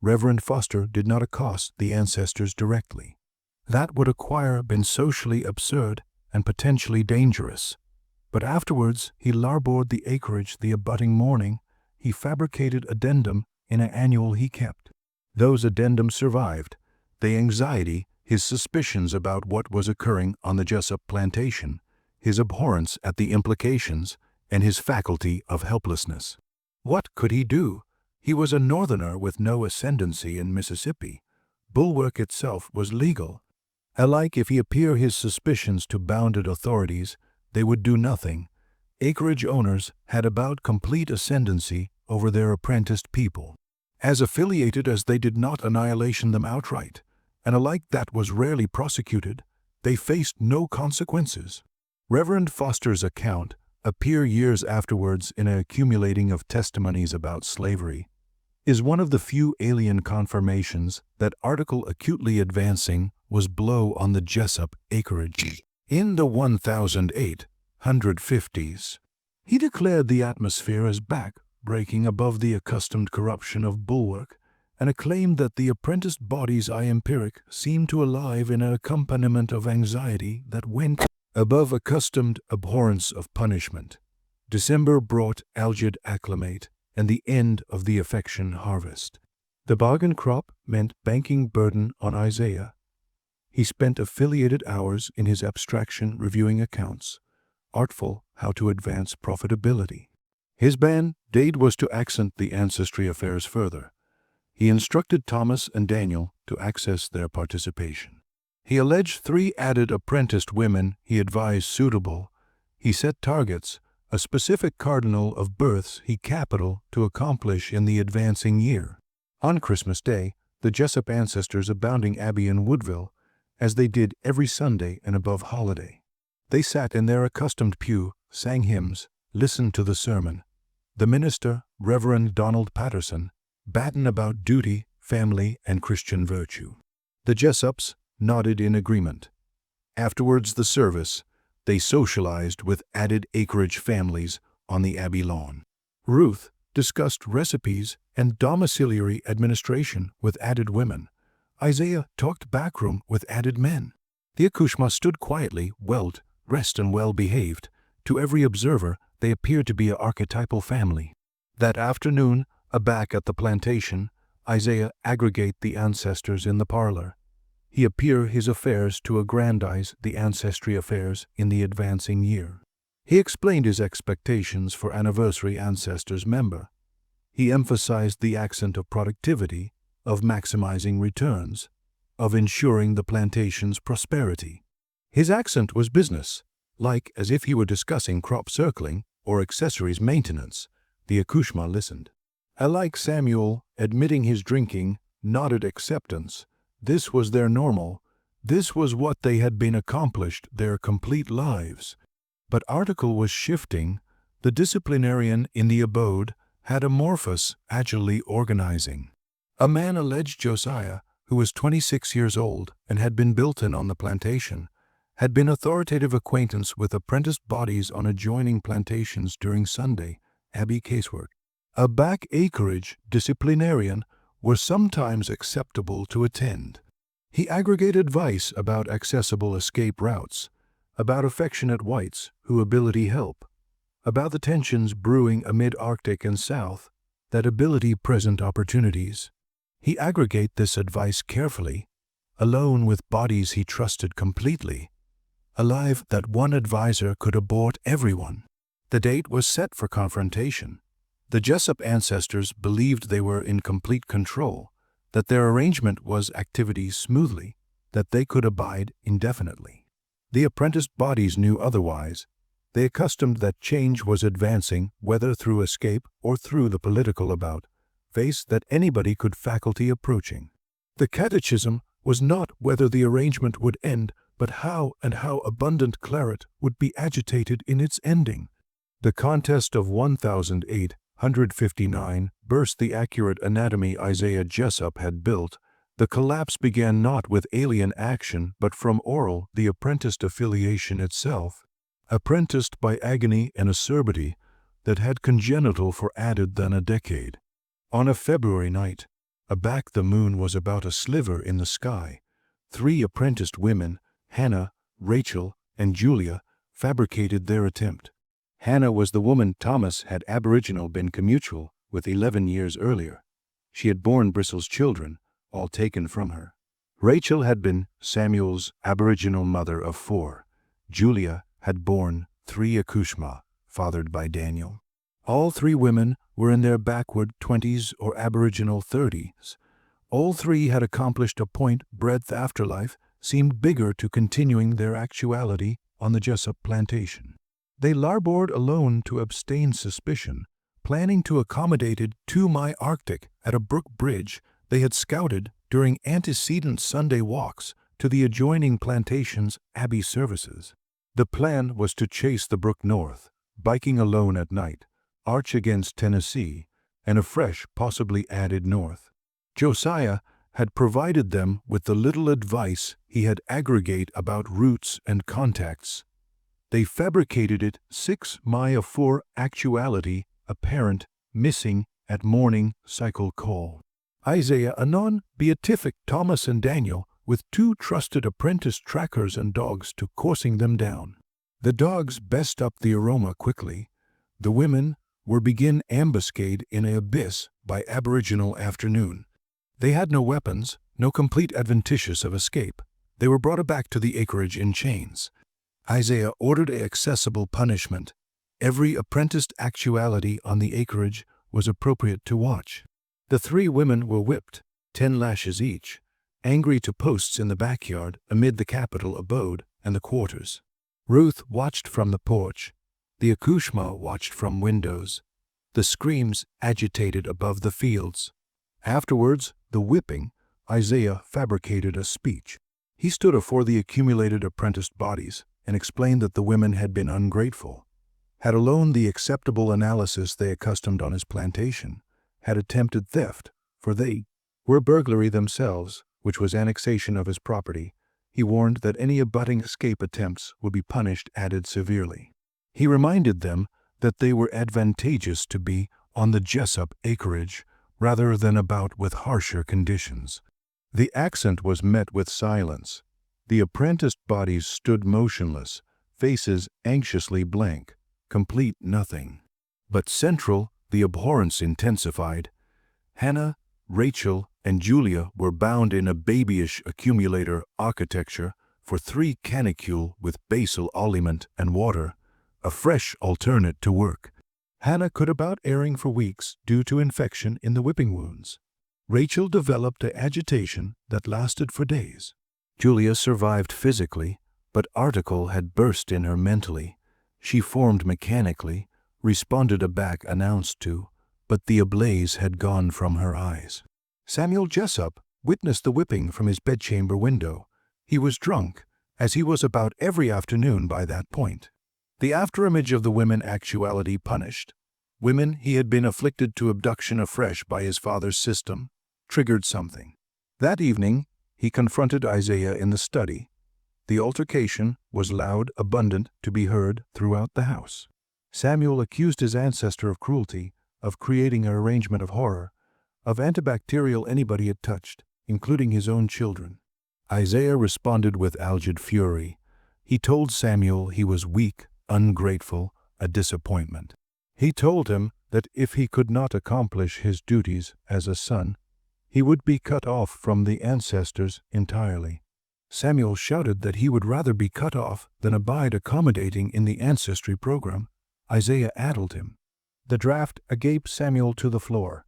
Reverend Foster did not accost the ancestors directly. That would acquire been socially absurd and potentially dangerous. But afterwards he larboard the acreage the abutting morning. He fabricated addendum in an annual he kept. Those addendums survived. The anxiety, his suspicions about what was occurring on the Jessup plantation, his abhorrence at the implications, and his faculty of helplessness. What could he do? He was a northerner with no ascendancy in Mississippi. Bulwark itself was legal. Alike if he appear his suspicions to bounded authorities, they would do nothing. Acreage owners had about complete ascendancy over their apprenticed people. As affiliated as they did not annihilation them outright, and alike that was rarely prosecuted, they faced no consequences. Reverend Foster's account appear years afterwards in an accumulating of testimonies about slavery, is one of the few alien confirmations that article acutely advancing was blow on the Jessup acreage. In the 1850s, he declared the atmosphere as back, breaking above the accustomed corruption of bulwark, and acclaimed that the apprenticed bodies I empiric seemed to alive in an accompaniment of anxiety that went above accustomed abhorrence of punishment. December brought algid acclimate and the end of the affection harvest. The bargain crop meant banking burden on Isaiah. He spent affiliated hours in his abstraction reviewing accounts, artful how to advance profitability. His band-aid was to accent the ancestry affairs further. He instructed Thomas and Daniel to access their participation. He alleged 3 added apprenticed women he advised suitable. He set targets, a specific cardinal of births he capital to accomplish in the advancing year. On Christmas Day, the Jessup ancestors abounding Abbey in Woodville, as they did every Sunday and above holiday. They sat in their accustomed pew, sang hymns, listened to the sermon. The minister, Reverend Donald Patterson, batten about duty, family, and Christian virtue. The Jessups nodded in agreement. Afterwards the service, they socialized with added acreage families on the Abbey lawn. Ruth discussed recipes and domiciliary administration with added women. Isaiah talked backroom with added men. The accouchement stood quietly, welt, rest and well-behaved. To every observer, they appeared to be an archetypal family. That afternoon, aback at the plantation, Isaiah aggregate the ancestors in the parlor. He appear his affairs to aggrandize the ancestry affairs in the advancing year. He explained his expectations for anniversary ancestors member. He emphasized the accent of productivity, of maximizing returns, of ensuring the plantation's prosperity. His accent was business, like as if he were discussing crop circling or accessories maintenance. The Akushma listened. Alike Samuel, admitting his drinking, nodded acceptance. This was their normal. This was what they had been accomplished their complete lives. But article was shifting. The disciplinarian in the abode had amorphous, agilely organizing. A man alleged Josiah, who was 26 years old and had been built in on the plantation, had been authoritative acquaintance with apprenticed bodies on adjoining plantations during Sunday, Abbey casework. A back acreage disciplinarian were sometimes acceptable to attend. He aggregated advice about accessible escape routes, about affectionate whites who ability help, about the tensions brewing amid Arctic and South, that ability present opportunities. He aggregate this advice carefully, alone with bodies he trusted completely, alive that one advisor could abort everyone. The date was set for confrontation. The Jessup ancestors believed they were in complete control, that their arrangement was activity smoothly, that they could abide indefinitely. The apprenticed bodies knew otherwise. They accustomed that change was advancing, whether through escape or through the political about face that anybody could faculty approaching. The catechism was not whether the arrangement would end, but how and how abundant claret would be agitated in its ending. The contest of 1859 burst the accurate anatomy Isaiah Jessup had built. The collapse began not with alien action, but from oral, the apprenticed affiliation itself, apprenticed by agony and acerbity that had congenital for added than a decade. On a February night, aback the moon was about a sliver in the sky. 3 apprenticed women, Hannah, Rachel, and Julia, fabricated their attempt. Hannah was the woman Thomas had aboriginal been commutual with 11 years earlier. She had borne Bristol's children, all taken from her. Rachel had been Samuel's aboriginal mother of 4. Julia had borne 3 Akushma, fathered by Daniel. All 3 women were in their backward 20s or aboriginal 30s. All 3 had accomplished a point-breadth afterlife seemed bigger to continuing their actuality on the Jessup plantation. They larboard alone to abstain suspicion, planning to accommodate it to my Arctic at a brook bridge they had scouted during antecedent Sunday walks to the adjoining plantation's Abbey services. The plan was to chase the brook north, biking alone at night, arch against Tennessee, and a fresh, possibly added north. Josiah had provided them with the little advice he had aggregate about routes and contacts. They fabricated it 6 Maya 4 actuality, apparent, missing, at morning, cycle call. Isaiah anon beatific Thomas and Daniel with 2 trusted apprentice trackers and dogs to coursing them down. The dogs best up the aroma quickly. The women were begin ambuscade in a abyss by aboriginal afternoon. They had no weapons, no complete adventitious of escape. They were brought back to the acreage in chains. Isaiah ordered a accessible punishment. Every apprenticed actuality on the acreage was appropriate to watch. The 3 women were whipped, 10 lashes each, angry to posts in the backyard amid the capital abode and the quarters. Ruth watched from the porch. The Akushma watched from windows. The screams agitated above the fields. Afterwards, the whipping, Isaiah fabricated a speech. He stood afore the accumulated apprenticed bodies and explained that the women had been ungrateful, had alone the acceptable analysis they accustomed on his plantation, had attempted theft, for they were burglary themselves, which was annexation of his property. He warned that any abutting escape attempts would be punished added severely. He reminded them that they were advantageous to be on the Jessup acreage rather than about with harsher conditions. The accent was met with silence. The apprenticed bodies stood motionless, faces anxiously blank, complete nothing. But central, the abhorrence intensified. Hannah, Rachel, and Julia were bound in a babyish accumulator architecture for 3 canicule with basal aliment and water, a fresh alternate to work. Hannah could about airing for weeks due to infection in the whipping wounds. Rachel developed an agitation that lasted for days. Julia survived physically, But article had burst in her mentally. She formed mechanically, responded a back announced to, but the ablaze had gone from her eyes. Samuel Jessup witnessed the whipping from his bedchamber window. He was drunk, as he was about every afternoon by that point. The afterimage of the women actuality punished. Women he had been afflicted to abduction afresh by his father's system, triggered something. That evening, he confronted Isaiah in the study. The altercation was loud, abundant, to be heard throughout the house. Samuel accused his ancestor of cruelty, of creating an arrangement of horror, of antibacterial anybody had touched, including his own children. Isaiah responded with algid fury. He told Samuel he was weak, ungrateful, a disappointment. He told him that if he could not accomplish his duties as a son, he would be cut off from the ancestors entirely. Samuel shouted that he would rather be cut off than abide accommodating in the ancestry program. Isaiah addled him. The draft agape Samuel to the floor.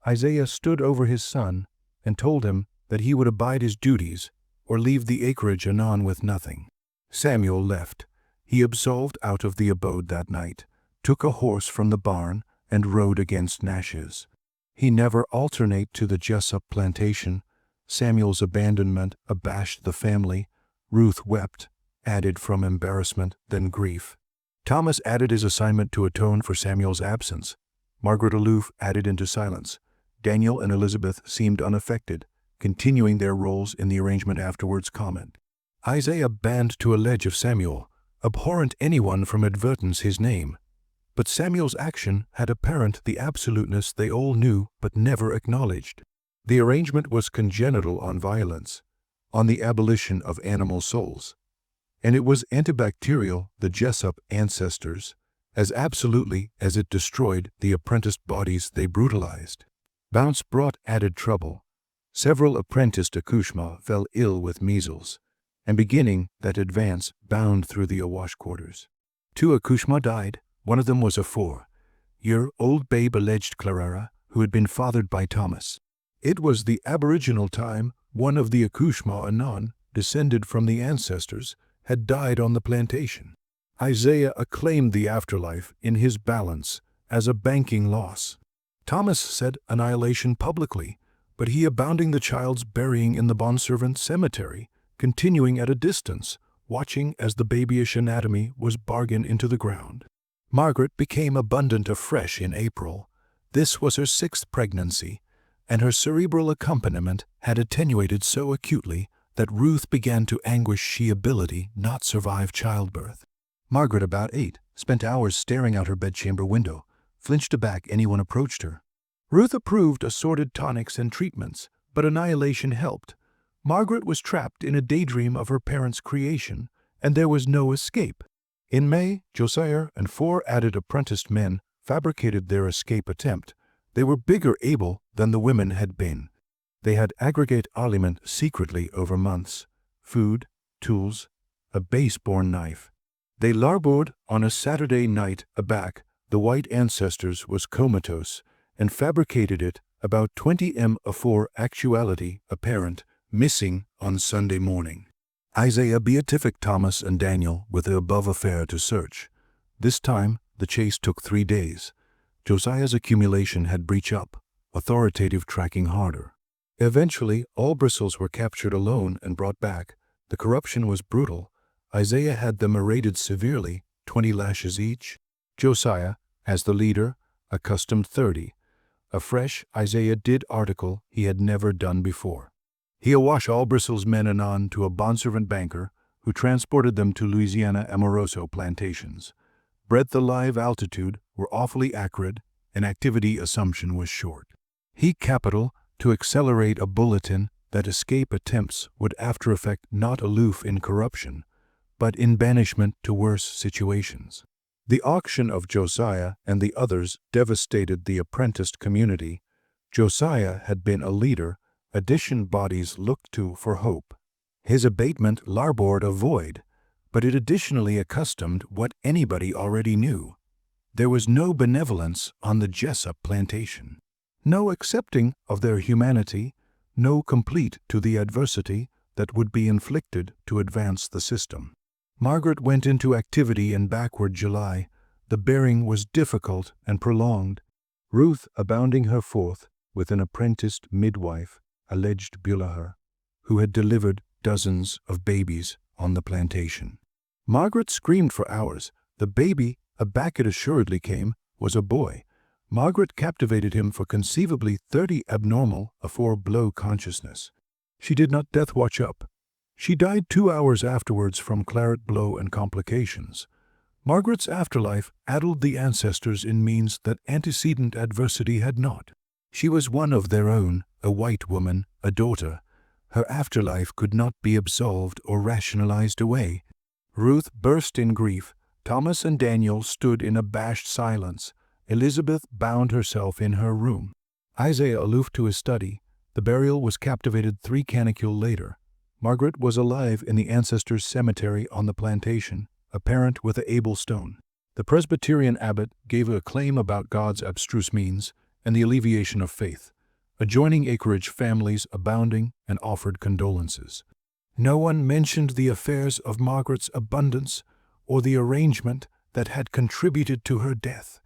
Isaiah stood over his son and told him that he would abide his duties or leave the acreage anon with nothing. Samuel left. He absolved out of the abode that night, took a horse from the barn, and rode against Nash's. He never alternate to the Jessup plantation. Samuel's abandonment abashed the family. Ruth wept, added from embarrassment, then grief. Thomas added his assignment to atone for Samuel's absence. Margaret aloof added into silence. Daniel and Elizabeth seemed unaffected, continuing their roles in the arrangement afterwards. Comment. Isaiah banned to allege of Samuel, abhorrent anyone from advertence his name. But Samuel's action had apparent the absoluteness they all knew but never acknowledged. The arrangement was congenital on violence, on the abolition of animal souls. And it was antibacterial, the Jessup ancestors, as absolutely as it destroyed the apprenticed bodies they brutalized. Bounce brought added trouble. Several apprenticed accouchements fell ill with measles, and beginning that advance bound through the awash quarters. 2 accouchements died. One of them was a 4-year-old babe, alleged Clara, who had been fathered by Thomas. It was the aboriginal time one of the accouchements anon, descended from the ancestors, had died on the plantation. Isaiah acclaimed the afterlife in his balance as a banking loss. Thomas said annihilation publicly, but he abounding the child's burying in the bondservant cemetery, continuing at a distance, watching as the babyish anatomy was bargained into the ground. Margaret became abundant afresh in April. This was her 6th pregnancy, and her cerebral accompaniment had attenuated so acutely that Ruth began to anguish she ability not survive childbirth. Margaret, about 8, spent hours staring out her bedchamber window, flinched aback anyone approached her. Ruth approved assorted tonics and treatments, but annihilation helped. Margaret was trapped in a daydream of her parents' creation, and there was no escape. In May, Josiah and 4 added apprenticed men fabricated their escape attempt. They were bigger able than the women had been. They had aggregate aliment secretly over months, food, tools, a base-borne knife. They larboard on a Saturday night aback. The white ancestors was comatose, and fabricated it about 20 m afore actuality apparent, missing on Sunday morning. Isaiah beatific Thomas and Daniel with the above affair to search. This time the chase took 3 days. Josiah's accumulation had breach up, authoritative tracking harder. Eventually all bristles were captured alone and brought back. The corruption was brutal. Isaiah had them arraided severely, 20 lashes each. Josiah, as the leader, accustomed 30. Afresh, Isaiah did article he had never done before. He awash all bristles men anon to a bondservant banker, who transported them to Louisiana Amoroso plantations. Breadth alive altitude were awfully acrid, and activity assumption was short. He capital to accelerate a bulletin that escape attempts would after effect not aloof in corruption, but in banishment to worse situations. The auction of Josiah and the others devastated the apprenticed community. Josiah had been a leader, addition bodies looked to for hope. His abatement larboard a void, but it additionally accustomed what anybody already knew. There was no benevolence on the Jessup plantation, no accepting of their humanity, no complete to the adversity that would be inflicted to advance the system. Margaret went into activity in backward July. The bearing was difficult and prolonged. Ruth, abounding her forth with an apprenticed midwife, alleged Bulahar, who had delivered dozens of babies on the plantation. Margaret screamed for hours. The baby, aback it assuredly came, was a boy. Margaret captivated him for conceivably 30 abnormal afore-blow consciousness. She did not death watch up. She died 2 hours afterwards from claret blow and complications. Margaret's afterlife addled the ancestors in means that antecedent adversity had not. She was one of their own, a white woman, a daughter. Her afterlife could not be absolved or rationalized away. Ruth burst in grief. Thomas and Daniel stood in abashed silence. Elizabeth bound herself in her room. Isaiah aloof to his study. The burial was captivated 3 canicule later. Margaret was alive in the ancestors' cemetery on the plantation, a parent with a able stone. The Presbyterian abbot gave a claim about God's abstruse means and the alleviation of faith. Adjoining acreage families abounding and offered condolences. No one mentioned the affairs of Margaret's abundance or the arrangement that had contributed to her death.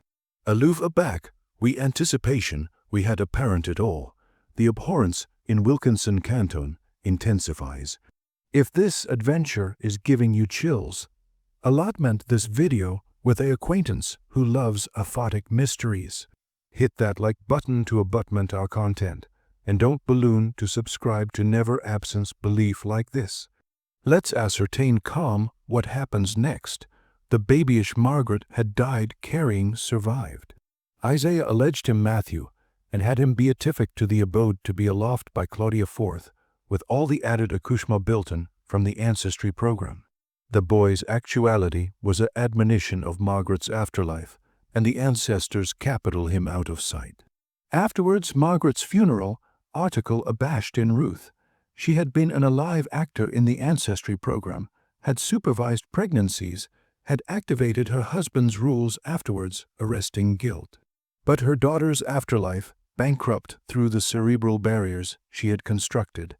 Aloof aback, we anticipation we had apparent at all. The abhorrence in Wilkinson Canton intensifies. If this adventure is giving you chills, allotment this video with a acquaintance who loves aphotic mysteries. Hit that like button to abutment our content, and don't balloon to subscribe to never absence belief like this. Let's ascertain calm what happens next. The babyish Margaret had died carrying survived. Isaiah alleged him Matthew, and had him beatific to the abode to be aloft by Claudia IV, with all the added accouchement built-in from the ancestry program. The boy's actuality was an admonition of Margaret's afterlife, and the ancestors capital him out of sight. Afterwards, Margaret's funeral article abashed in Ruth. She had been an alive actor in the ancestry program, had supervised pregnancies, had activated her husband's rules afterwards, arresting guilt. But her daughter's afterlife, bankrupt through the cerebral barriers she had constructed.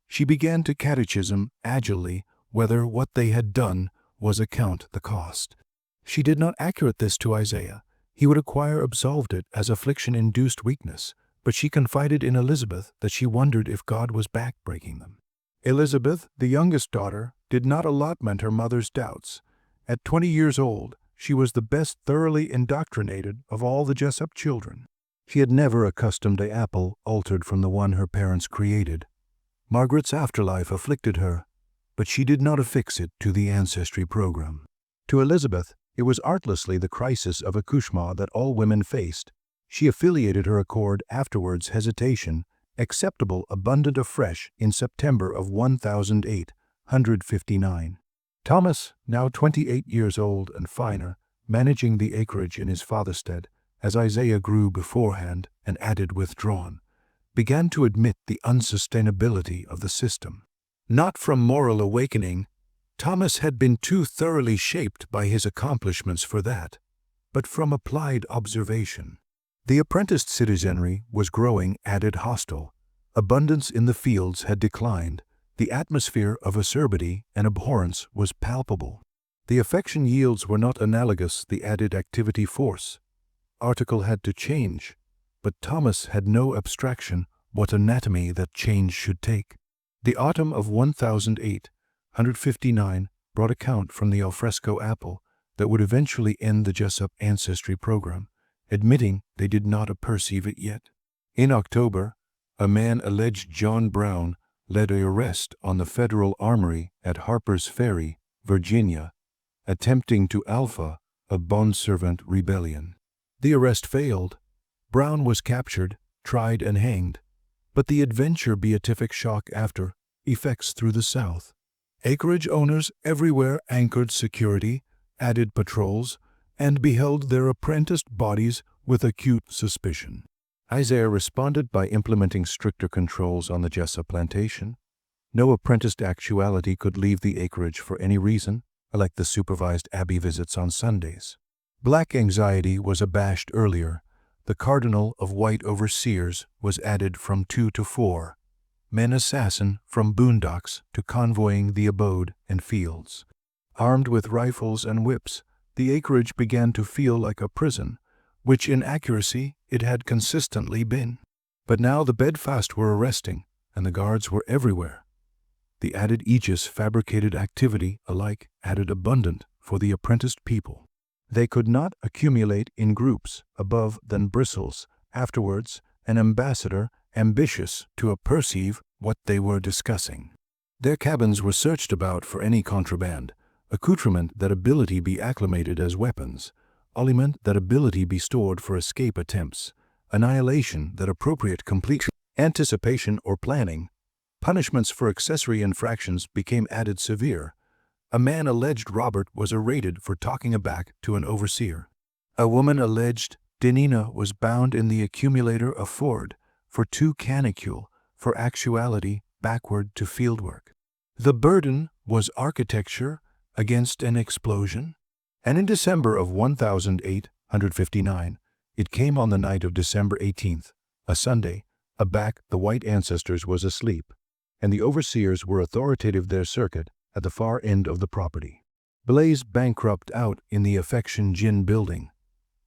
She began to catechism agilely whether what they had done was account the cost. She did not accurate this to Isaiah. He would acquire absolved it as affliction-induced weakness, but she confided in Elizabeth that she wondered if God was back-breaking them. Elizabeth, the youngest daughter, did not allotment her mother's doubts. At 20 years old, she was the best thoroughly indoctrinated of all the Jessup children. She had never accustomed a apple altered from the one her parents created. Margaret's afterlife afflicted her, but she did not affix it to the ancestry program. To Elizabeth, it was artlessly the crisis of accouchement that all women faced. She affiliated her accord afterwards hesitation, acceptable abundant afresh in September of 1859. Thomas, now 28 years old and finer, managing the acreage in his fatherstead, as Isaiah grew beforehand and added withdrawn, began to admit the unsustainability of the system. Not from moral awakening, Thomas had been too thoroughly shaped by his accomplishments for that, but from applied observation. The apprenticed citizenry was growing added hostile. Abundance in the fields had declined. The atmosphere of acerbity and abhorrence was palpable. The affection yields were not analogous the added activity force. Article had to change, but Thomas had no abstraction what anatomy that change should take. The autumn of 1859 brought account from the alfresco apple that would eventually end the Jessup ancestry program, admitting they did not perceive it yet. In October, a man alleged John Brown led an arrest on the federal armory at Harper's Ferry, Virginia, attempting to alpha a bondservant rebellion. The arrest failed. Brown was captured, tried, and hanged, but the adventure beatific shock after effects through the South. Acreage owners everywhere anchored security, added patrols, and beheld their apprenticed bodies with acute suspicion. Isaiah responded by implementing stricter controls on the Jessup plantation. No apprenticed actuality could leave the acreage for any reason, like the supervised abbey visits on Sundays. Black anxiety was abashed earlier. The cardinal of white overseers was added from 2 to 4. Men assassin from boondocks to convoying the abode and fields. Armed with rifles and whips, the acreage began to feel like a prison, which in accuracy it had consistently been. But now the bedfast were arresting, and the guards were everywhere. The added aegis fabricated activity alike added abundant for the apprenticed people. They could not accumulate in groups above than bristles. Afterwards, an ambassador, ambitious to perceive what they were discussing. Their cabins were searched about for any contraband, accoutrement that ability be acclimated as weapons, aliment that ability be stored for escape attempts, annihilation that appropriate completion, anticipation or planning. Punishments for accessory infractions became added severe. A man alleged Robert was arraiged for talking aback to an overseer. A woman alleged Denina was bound in the accumulator of Ford for 2 canicule for actuality backward to fieldwork. The burden was architecture against an explosion. And in December of 1859, it came on the night of December 18th, a Sunday, aback the white ancestors was asleep, and the overseers were authoritative their circuit at the far end of the property. Blaze bankrupt out in the affection gin building.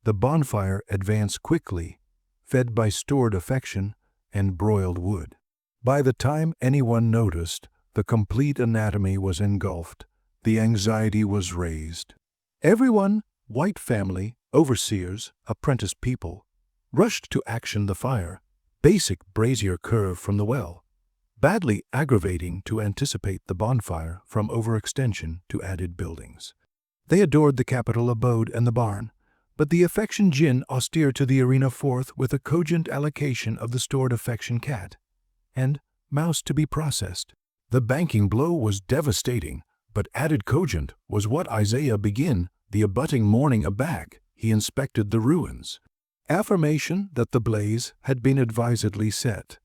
The bonfire advanced quickly, fed by stored affection and broiled wood. By the time anyone noticed, the complete anatomy was engulfed. The anxiety was raised. Everyone, white family, overseers, apprentice people, rushed to action the fire, basic brazier curve from the well, badly aggravating to anticipate the bonfire from overextension to added buildings. They adored the capital abode and the barn, but the affection gin austere to the arena forth with a cogent allocation of the stored affection cat and mouse to be processed. The banking blow was devastating, but added cogent was what Isaiah begin, the abutting morning aback, he inspected the ruins. Affirmation that the blaze had been advisedly set.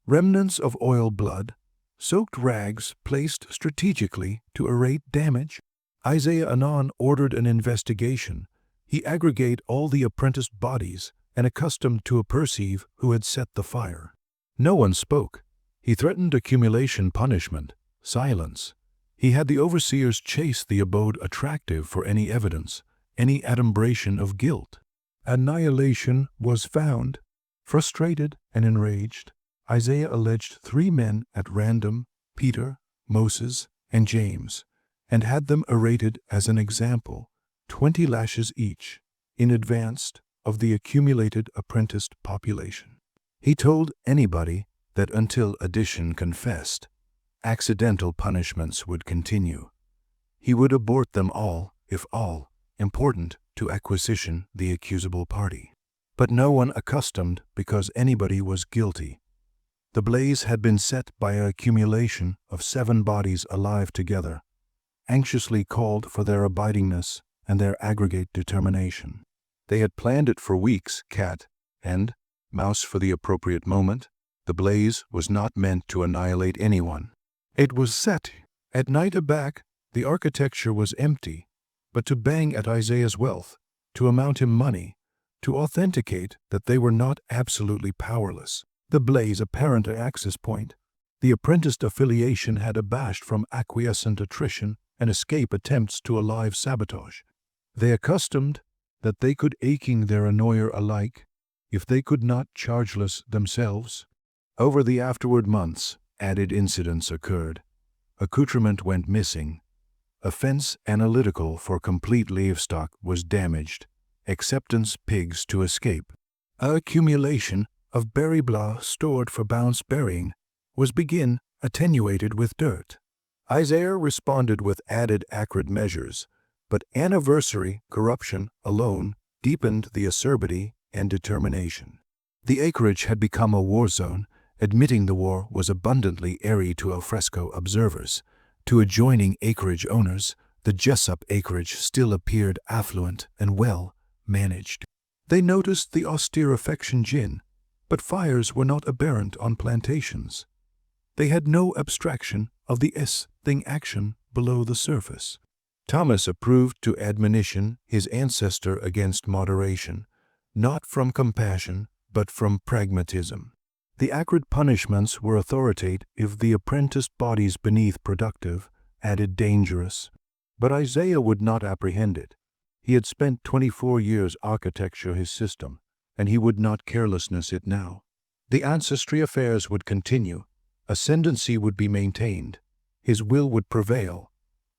Remnants of oil blood, soaked rags placed strategically to arate damage. Isaiah anon ordered an investigation. He aggregate all the apprenticed bodies and accustomed to perceive who had set the fire. No one spoke. He threatened accumulation punishment, silence. He had the overseers chase the abode attractive for any evidence, any adumbration of guilt. Annihilation was found. Frustrated and enraged, Isaiah alleged 3 men at random, Peter, Moses, and James, and had them arrated as an example, 20 lashes each, in advance of the accumulated apprenticed population. He told anybody that until addition confessed, accidental punishments would continue. He would abort them all, if all, important to acquisition the accusable party. But no one accustomed because anybody was guilty. The blaze had been set by an accumulation of 7 bodies alive together, anxiously called for their abidingness and their aggregate determination. They had planned it for weeks, cat and mouse for the appropriate moment. The blaze was not meant to annihilate anyone. It was set. At night aback, the architecture was empty, but to bang at Isaiah's wealth, to amount him money, to authenticate that they were not absolutely powerless. The blaze apparent access point. The apprenticed affiliation had abashed from acquiescent attrition and escape attempts to a live sabotage. They accustomed that they could aching their annoyer alike, if they could not chargeless themselves. Over the afterward months, added incidents occurred. Accoutrement went missing. A fence analytical for complete livestock was damaged. Acceptance pigs to escape. A accumulation of berry blah stored for bounce burying was begin attenuated with dirt. Isaiah responded with added accurate measures, but anniversary corruption alone deepened the acerbity and determination. The acreage had become a war zone. Admitting the war was abundantly airy to alfresco observers. To adjoining acreage owners, the Jessup acreage still appeared affluent and well managed. They noticed the austere affection gin, but fires were not aberrant on plantations. They had no abstraction of the thing action below the surface. Thomas approved to admonition his ancestor against moderation, not from compassion, but from pragmatism. The acrid punishments were authoritative if the apprenticed bodies beneath productive, added dangerous. But Isaiah would not apprehend it. He had spent 24 years architecture his system, and he would not carelessness it now. The ancestry affairs would continue. Ascendancy would be maintained. His will would prevail.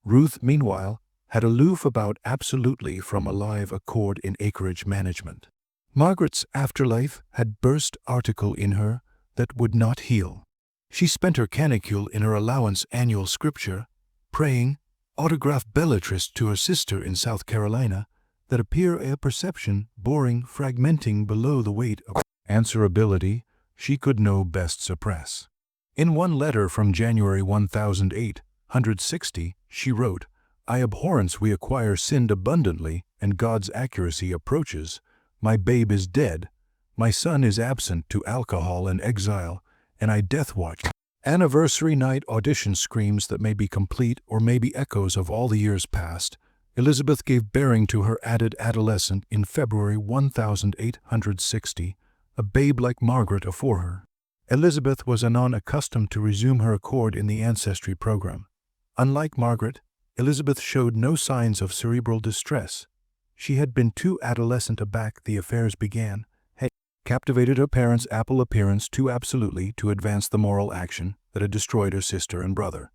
Ruth, meanwhile, had aloof about absolutely from a live accord in acreage management. Margaret's afterlife had burst article in her that would not heal. She spent her canicule in her allowance annual scripture, praying, autograph Bellatrix to her sister in South Carolina, that appear a perception boring, fragmenting below the weight of answerability she could no best suppress. In one letter from January 1860, she wrote, "I abhorrence we acquire sinned abundantly, and God's accuracy approaches. My babe is dead, my son is absent to alcohol and exile, and I death watch." Anniversary night audition screams that may be complete or may be echoes of all the years past. Elizabeth gave bearing to her added adolescent in February 1860, a babe like Margaret afore her. Elizabeth was anon accustomed to resume her accord in the ancestry program. Unlike Margaret, Elizabeth showed no signs of cerebral distress. She had been too adolescent aback the affairs began, had captivated her parents' apple appearance too absolutely to advance the moral action that had destroyed her sister and brother.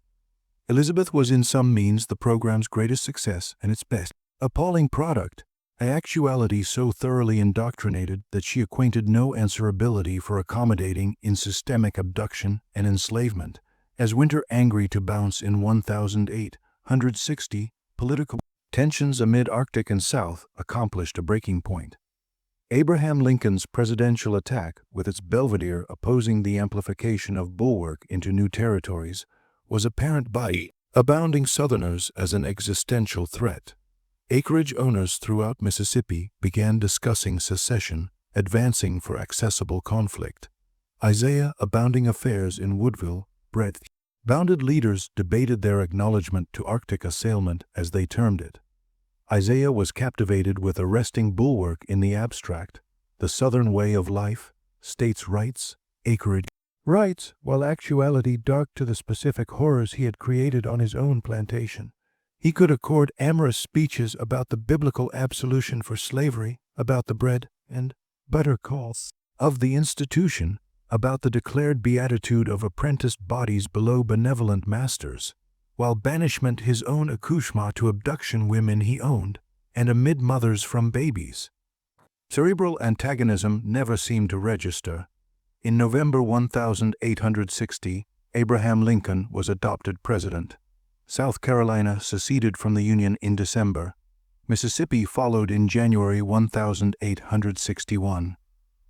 Elizabeth was in some means the program's greatest success and its best appalling product, an actuality so thoroughly indoctrinated that she acquainted no answerability for accommodating in systemic abduction and enslavement, as winter angry to bounce in 1860, political tensions amid Arctic and South accomplished a breaking point. Abraham Lincoln's presidential attack, with its Belvedere opposing the amplification of bulwark into new territories, was apparent by abounding Southerners as an existential threat. Acreage owners throughout Mississippi began discussing secession, advancing for accessible conflict. Isaiah abounding affairs in Woodville, breadth. Bounded leaders debated their acknowledgment to Arctic assailment as they termed it. Isaiah was captivated with arresting bulwark in the abstract, the Southern way of life, states' rights, acreage rights, while actuality dark to the specific horrors he had created on his own plantation. He could accord amorous speeches about the biblical absolution for slavery, about the bread and butter calls of the institution, about the declared beatitude of apprenticed bodies below benevolent masters, while banishment his own accouchement to abduction women he owned, and amid mothers from babies. Cerebral antagonism never seemed to register. In November 1860, Abraham Lincoln was adopted president. South Carolina seceded from the Union in December. Mississippi followed in January 1861.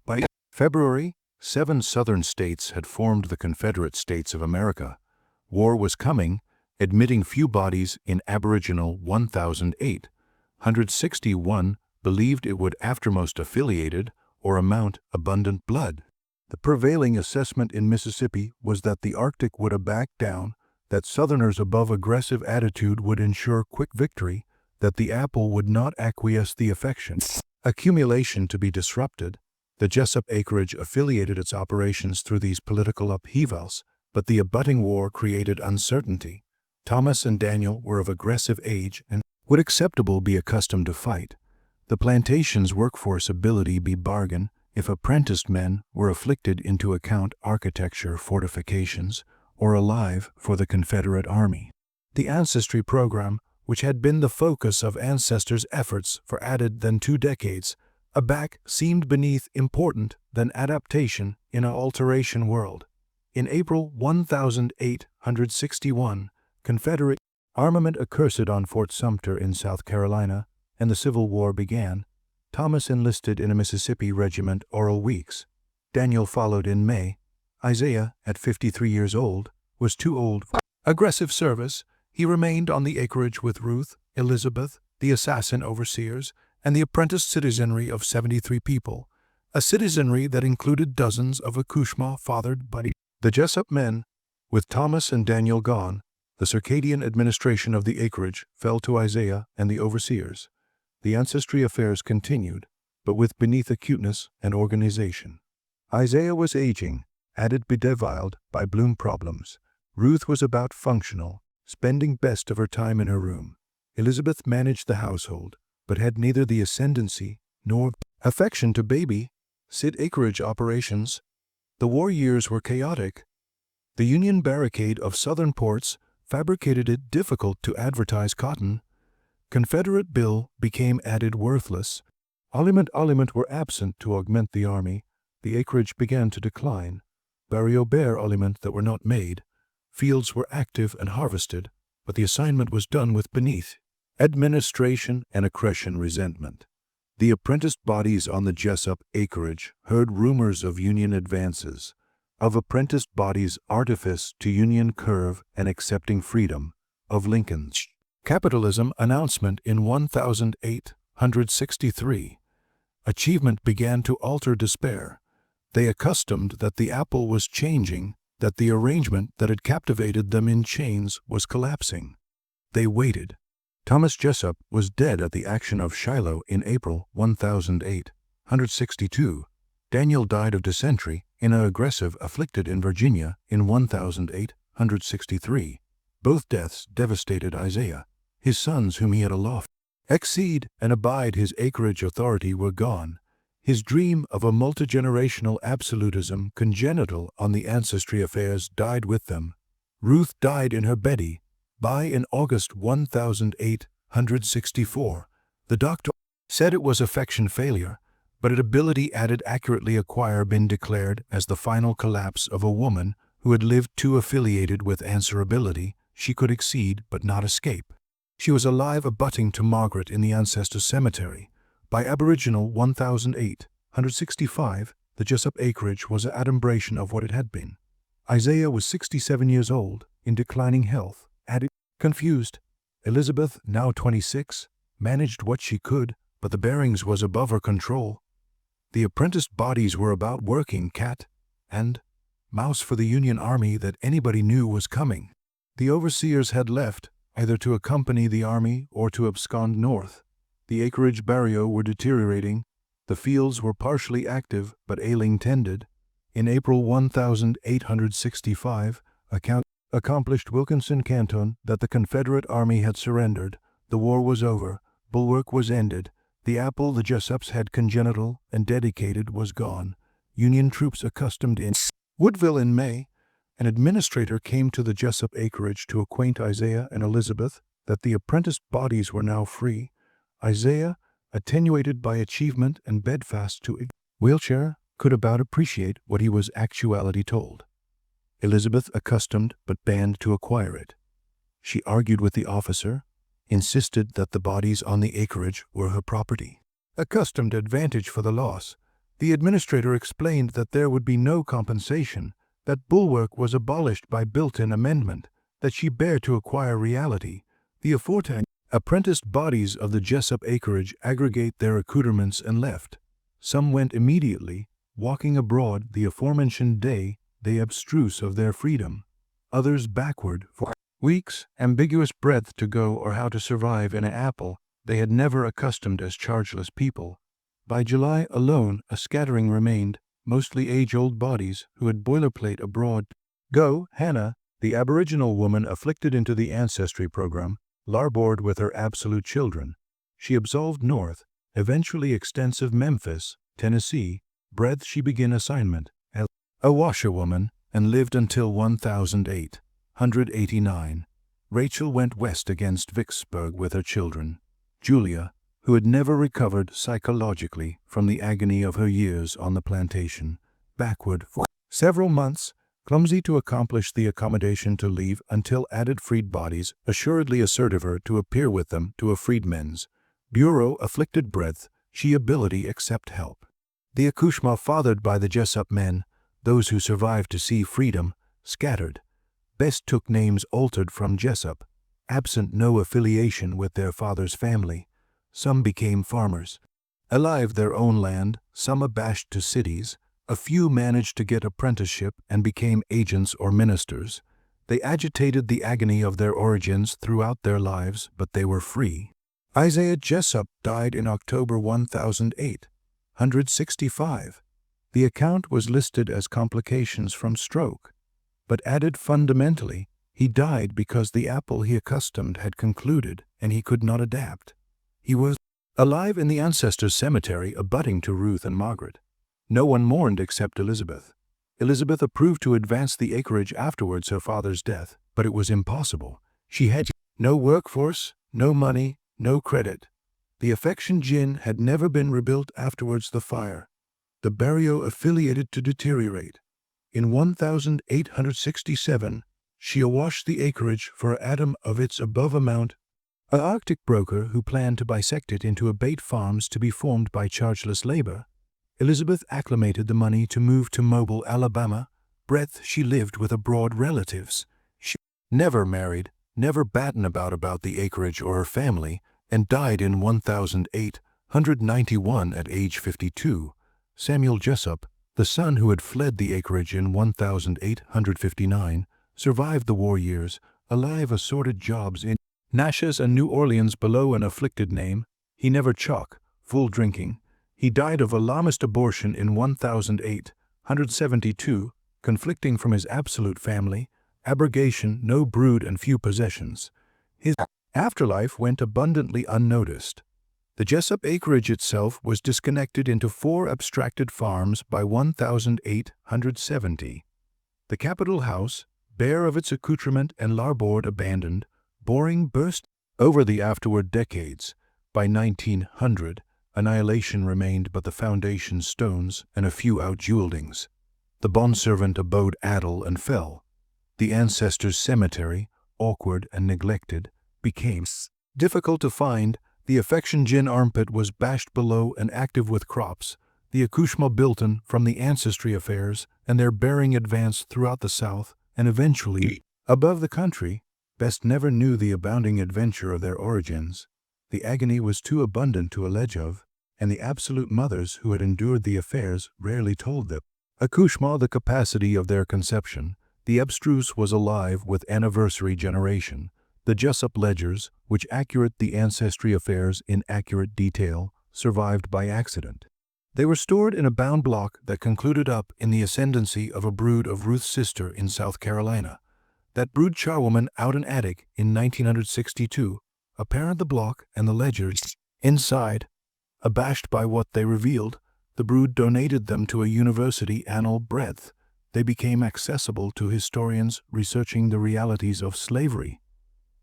By February, 7 Southern states had formed the Confederate States of America. War was coming, admitting few bodies in aboriginal 1861 believed it would aftermost affiliated or amount abundant blood. The prevailing assessment in Mississippi was that the Arctic would back down, that Southerners above aggressive attitude would ensure quick victory, that the apple would not acquiesce the affection. Accumulation to be disrupted. The Jessup acreage affiliated its operations through these political upheavals, but the abutting war created uncertainty. Thomas and Daniel were of aggressive age and would acceptable be accustomed to fight. The plantation's workforce ability be bargain if apprenticed men were afflicted into account architecture fortifications or alive for the Confederate Army. The ancestry program, which had been the focus of ancestors' efforts for added than 2 decades, aback seemed beneath important than adaptation in an alteration world. In April 1861, Confederate armament accursed on Fort Sumter in South Carolina, and the Civil War began. Thomas enlisted in a Mississippi regiment Oral Weeks. Daniel followed in May. Isaiah, at 53 years old, was too old for aggressive service. He remained on the acreage with Ruth, Elizabeth, the assassin overseers, and the apprenticed citizenry of 73 people, a citizenry that included dozens of accouchements fathered by the Jessup men. With Thomas and Daniel gone, the circadian administration of the acreage fell to Isaiah and the overseers. The ancestry affairs continued, but with beneath acuteness and organization. Isaiah was aging, added bedeviled by bloom problems. Ruth was about functional, spending best of her time in her room. Elizabeth managed the household, but had neither the ascendancy nor affection to baby sit acreage operations. The war years were chaotic. The Union barricade of southern ports fabricated it difficult to advertise cotton. Confederate bill became added worthless. Aliment were absent to augment the army. The acreage began to decline. Barrio bare aliment that were not made. Fields were active and harvested, but the assignment was done with beneath administration and accretion resentment. The apprenticed bodies on the Jessup acreage heard rumors of Union advances, of apprenticed bodies' artifice to Union curve and accepting freedom, of Lincoln's capitalism announcement in 1863. Achievement began to alter despair. They accustomed that the apple was changing, that the arrangement that had captivated them in chains was collapsing. They waited. Thomas Jessup was dead at the action of Shiloh in April 1862. Daniel died of dysentery in an aggressive afflicted in Virginia in 1863. Both deaths devastated Isaiah. His sons whom he had aloft exceed and abide his acreage authority were gone. His dream of a multigenerational absolutism congenital on the ancestry affairs died with them. Ruth died in her Betty in August 1864. The doctor said it was affection failure, but an ability added accurately acquire been declared as the final collapse of a woman who had lived too affiliated with answerability. She could exceed but not escape. She was alive abutting to Margaret in the ancestor cemetery. By Aboriginal 1865, the Jessup acreage was an adumbration of what it had been. Isaiah was 67 years old, in declining health, confused. Elizabeth, now 26, managed what she could, but the bearings was above her control. The apprenticed bodies were about working cat and mouse for the Union Army that anybody knew was coming. The overseers had left, either to accompany the army or to abscond north. The acreage barrio were deteriorating. The fields were partially active but ailing tended. In April 1865, accomplished Wilkinson Canton that the Confederate Army had surrendered. The war was over. Bulwark was ended. The apple the Jessups had congenital and dedicated was gone. Union troops accustomed in Woodville in May. An administrator came to the Jessup acreage to acquaint Isaiah and Elizabeth that the apprenticed bodies were now free. Isaiah, attenuated by achievement and bedfast to a wheelchair, could about appreciate what he was actuality told. Elizabeth, accustomed but banned to acquire it. She argued with the officer, insisted that the bodies on the acreage were her property. Accustomed advantage for the loss, the administrator explained that there would be no compensation, that bulwark was abolished by built-in amendment, that she bare to acquire reality. The aforetime apprenticed bodies of the Jessup acreage aggregate their accoutrements and left. Some went immediately, walking abroad the aforementioned day, they abstruse of their freedom. Others backward, for weeks, ambiguous breadth to go or how to survive in an apple, they had never accustomed as chargeless people. By July alone a scattering remained, mostly age-old bodies who had boilerplate abroad. Go, Hannah, the Aboriginal woman afflicted into the ancestry program, larboard with her absolute children. She absolved north, eventually extensive Memphis, Tennessee, breadth she begin assignment, a washerwoman, and lived until 1889. Rachel went west against Vicksburg with her children. Julia, who had never recovered psychologically from the agony of her years on the plantation, backward for several months, clumsy to accomplish the accommodation to leave until added freed bodies assuredly assertive her to appear with them to a freedmen's bureau afflicted breadth, she ability accept help. The accouchement fathered by the Jessup men, those who survived to see freedom, scattered. Best took names altered from Jessup, absent no affiliation with their father's family. Some became farmers, alive their own land, some abashed to cities. A few managed to get apprenticeship and became agents or ministers. They agitated the agony of their origins throughout their lives, but they were free. Isaiah Jessup died in October 1865. The account was listed as complications from stroke, but added fundamentally, He died because the apple he accustomed had concluded and he could not adapt. He was alive in the ancestors' cemetery abutting to Ruth and Margaret. No one mourned except Elizabeth. Elizabeth approved to advance the acreage afterwards her father's death, but it was impossible. She had no workforce, no money, no credit. The affection gin had never been rebuilt afterwards the fire. The barrio affiliated to deteriorate. In 1867, she awashed the acreage for an atom of its above amount. An Arctic broker who planned to bisect it into abate farms to be formed by chargeless labor. Elizabeth acclimated the money to move to Mobile, Alabama. Breath she lived with abroad relatives. She never married, never battened about the acreage or her family, and died in 1891 at age 52. Samuel Jessup, the son who had fled the acreage in 1859, survived the war years, alive assorted jobs in Natchez and New Orleans below an afflicted name. He never chock, full drinking. He died of alarmist abortion in 1872, conflicting from his absolute family, abrogation, no brood and few possessions. His afterlife went abundantly unnoticed. The Jessup acreage itself was disconnected into 4 abstracted farms by 1870. The Capitol House, bare of its accoutrement and larboard abandoned, boring burst over the afterward decades. By 1900, annihilation remained but the foundation stones and a few outjewelings. The bondservant abode idle and fell. The ancestors' cemetery, awkward and neglected, became difficult to find. The affection gin armpit was bashed below and active with crops. The accouchement built-in from the ancestry affairs and their bearing advanced throughout the South and eventually above the country. Best never knew the abounding adventure of their origins. The agony was too abundant to allege of, and the absolute mothers who had endured the affairs rarely told them. Accouchement the capacity of their conception. The abstruse was alive with anniversary generation. The Jessup ledgers, which accurate the ancestry affairs in accurate detail, survived by accident. They were stored in a bound block that concluded up in the ascendancy of a brood of Ruth's sister in South Carolina. That brood charwoman out an attic in 1962, apparent the block and the ledgers. Inside, abashed by what they revealed, the brood donated them to a university annal breadth. They became accessible to historians researching the realities of slavery.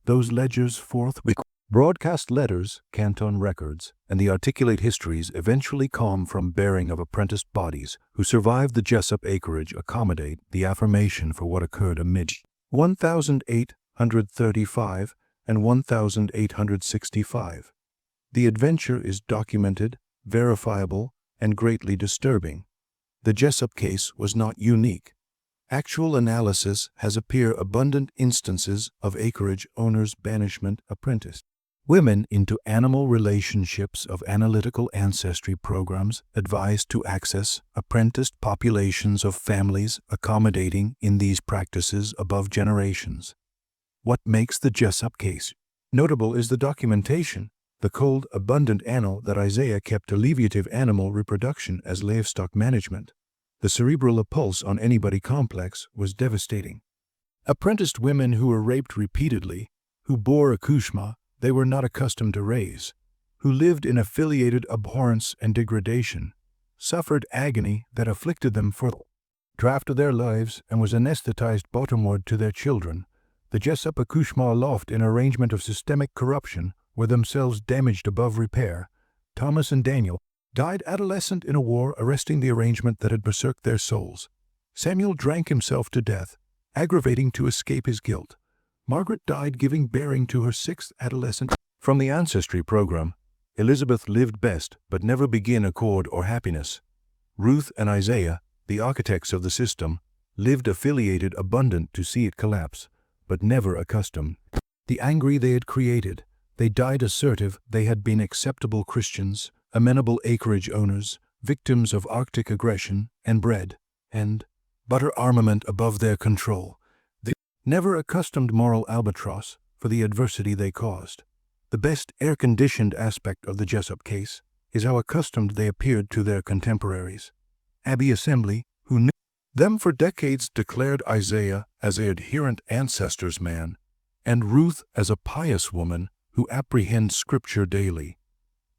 Those ledgers forthwith broadcast letters, canton records, and the articulate histories eventually come from bearing of apprenticed bodies who survived the Jessup acreage accommodate the affirmation for what occurred amid 1835 and 1865. The adventure is documented, verifiable, and greatly disturbing. The Jessup case was not unique. Actual analysis has appeared abundant instances of acreage owners' banishment apprentice women into animal relationships of analytical ancestry programs advised to access apprenticed populations of families accommodating in these practices above generations. What makes the Jessup case notable is the documentation, the cold, abundant annal that Isaiah kept alleviative animal reproduction as livestock management. The cerebral impulse on anybody complex was devastating. Apprenticed women who were raped repeatedly, who bore accouchement they were not accustomed to raise, who lived in affiliated abhorrence and degradation, suffered agony that afflicted them for the draft of their lives and was anesthetized bottomward to their children. The Jessup accouchement aloft in arrangement of systemic corruption were themselves damaged above repair. Thomas and Daniel died adolescent in a war arresting the arrangement that had berserked their souls. Samuel drank himself to death, aggravating to escape his guilt. Margaret died giving bearing to her 6th adolescent. From the ancestry program, Elizabeth lived best but never begin accord or happiness. Ruth and Isaiah, the architects of the system, lived affiliated abundant to see it collapse, but never accustomed. The angry they had created, they died assertive they had been acceptable Christians, amenable acreage owners, victims of Arctic aggression and bread and butter armament above their control. They never accustomed moral albatross for the adversity they caused. The best air-conditioned aspect of the Jessup case is how accustomed they appeared to their contemporaries. Abbey Assembly, who knew Them for decades declared Isaiah as an adherent ancestors man, and Ruth as a pious woman who apprehends Scripture daily.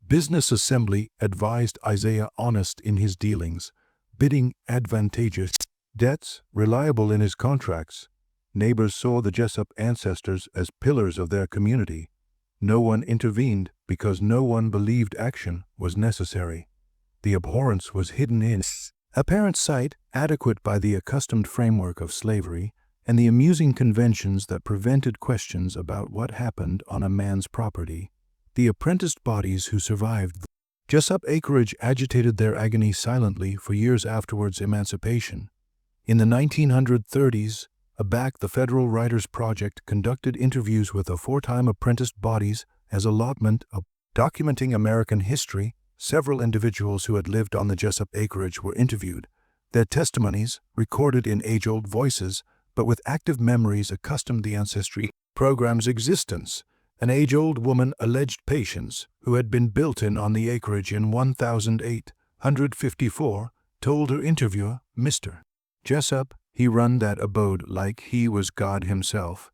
Business Assembly advised Isaiah honest in his dealings, bidding advantageous debts, reliable in his contracts. Neighbors saw the Jessup ancestors as pillars of their community. No one intervened because no one believed action was necessary. The abhorrence was hidden in apparent sight, adequate by the accustomed framework of slavery and the amusing conventions that prevented questions about what happened on a man's property. The apprenticed bodies who survived Jessup acreage agitated their agony silently for years afterwards emancipation. In the 1930s, the Federal Writers Project conducted interviews with the four-time apprenticed bodies as allotment of documenting American history. Several individuals who had lived on the Jessup acreage were interviewed, their testimonies, recorded in age-old voices, but with active memories accustomed the ancestry program's existence. An age-old woman alleged patients who had been built in on the acreage in 1854 told her interviewer, Mr. Jessup, he run that abode like he was God himself.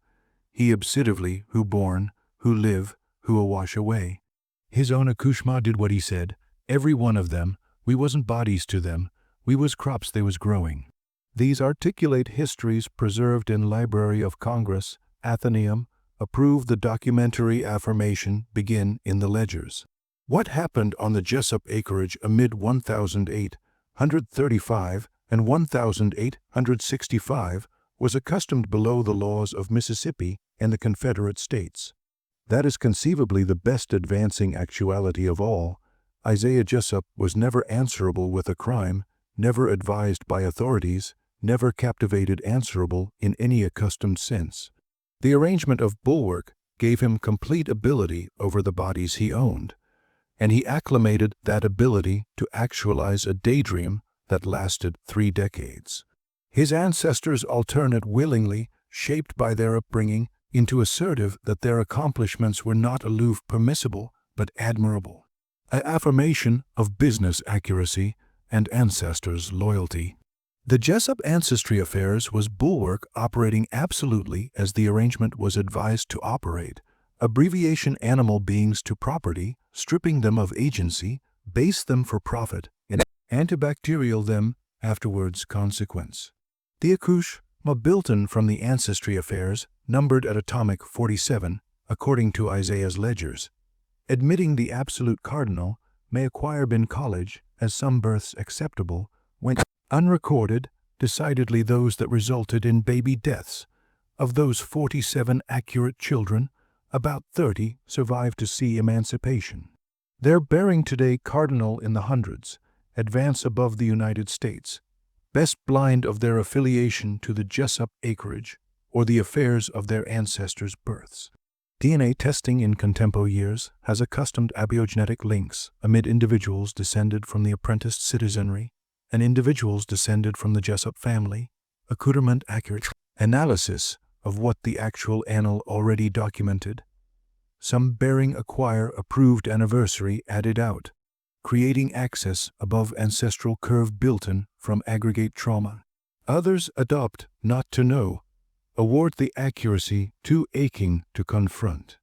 He obsidively who born, who live, who a wash away. His own Akushma did what he said, every one of them, we wasn't bodies to them, we was crops they was growing. These articulate histories preserved in Library of Congress, Athenaeum, approve the documentary affirmation begin in the ledgers. What happened on the Jessup acreage amid 1835 and 1865 was accustomed below the laws of Mississippi and the Confederate States. That is conceivably the best advancing actuality of all. Isaiah Jessup was never answerable with a crime, never advised by authorities, never captivated answerable in any accustomed sense. The arrangement of bulwark gave him complete ability over the bodies he owned, and he acclimated that ability to actualize a daydream that lasted 3 decades. His ancestors alternate willingly, shaped by their upbringing, into assertive that their accomplishments were not aloof permissible, but admirable. An affirmation of business accuracy and ancestors' loyalty. The Jessup ancestry affairs was bulwark operating absolutely as the arrangement was advised to operate, abbreviation animal beings to property, stripping them of agency, base them for profit, and antibacterial them afterwards consequence. The Akush, built in from the ancestry affairs, numbered at atomic 47, according to Isaiah's ledgers. Admitting the absolute cardinal may acquire bin college as some births acceptable, when unrecorded, decidedly those that resulted in baby deaths. Of those 47 accurate children, about 30 survived to see emancipation. Their bearing today cardinal in the hundreds, advance above the United States, best blind of their affiliation to the Jessup acreage or the affairs of their ancestors' births. DNA testing in contempo years has accustomed abiogenetic links amid individuals descended from the apprenticed citizenry and individuals descended from the Jessup family, accoutrement accurate analysis of what the actual annal already documented. Some bearing acquire approved anniversary added out, creating access above ancestral curve built-in from aggregate trauma. Others adopt not to know, award the accuracy too aching to confront.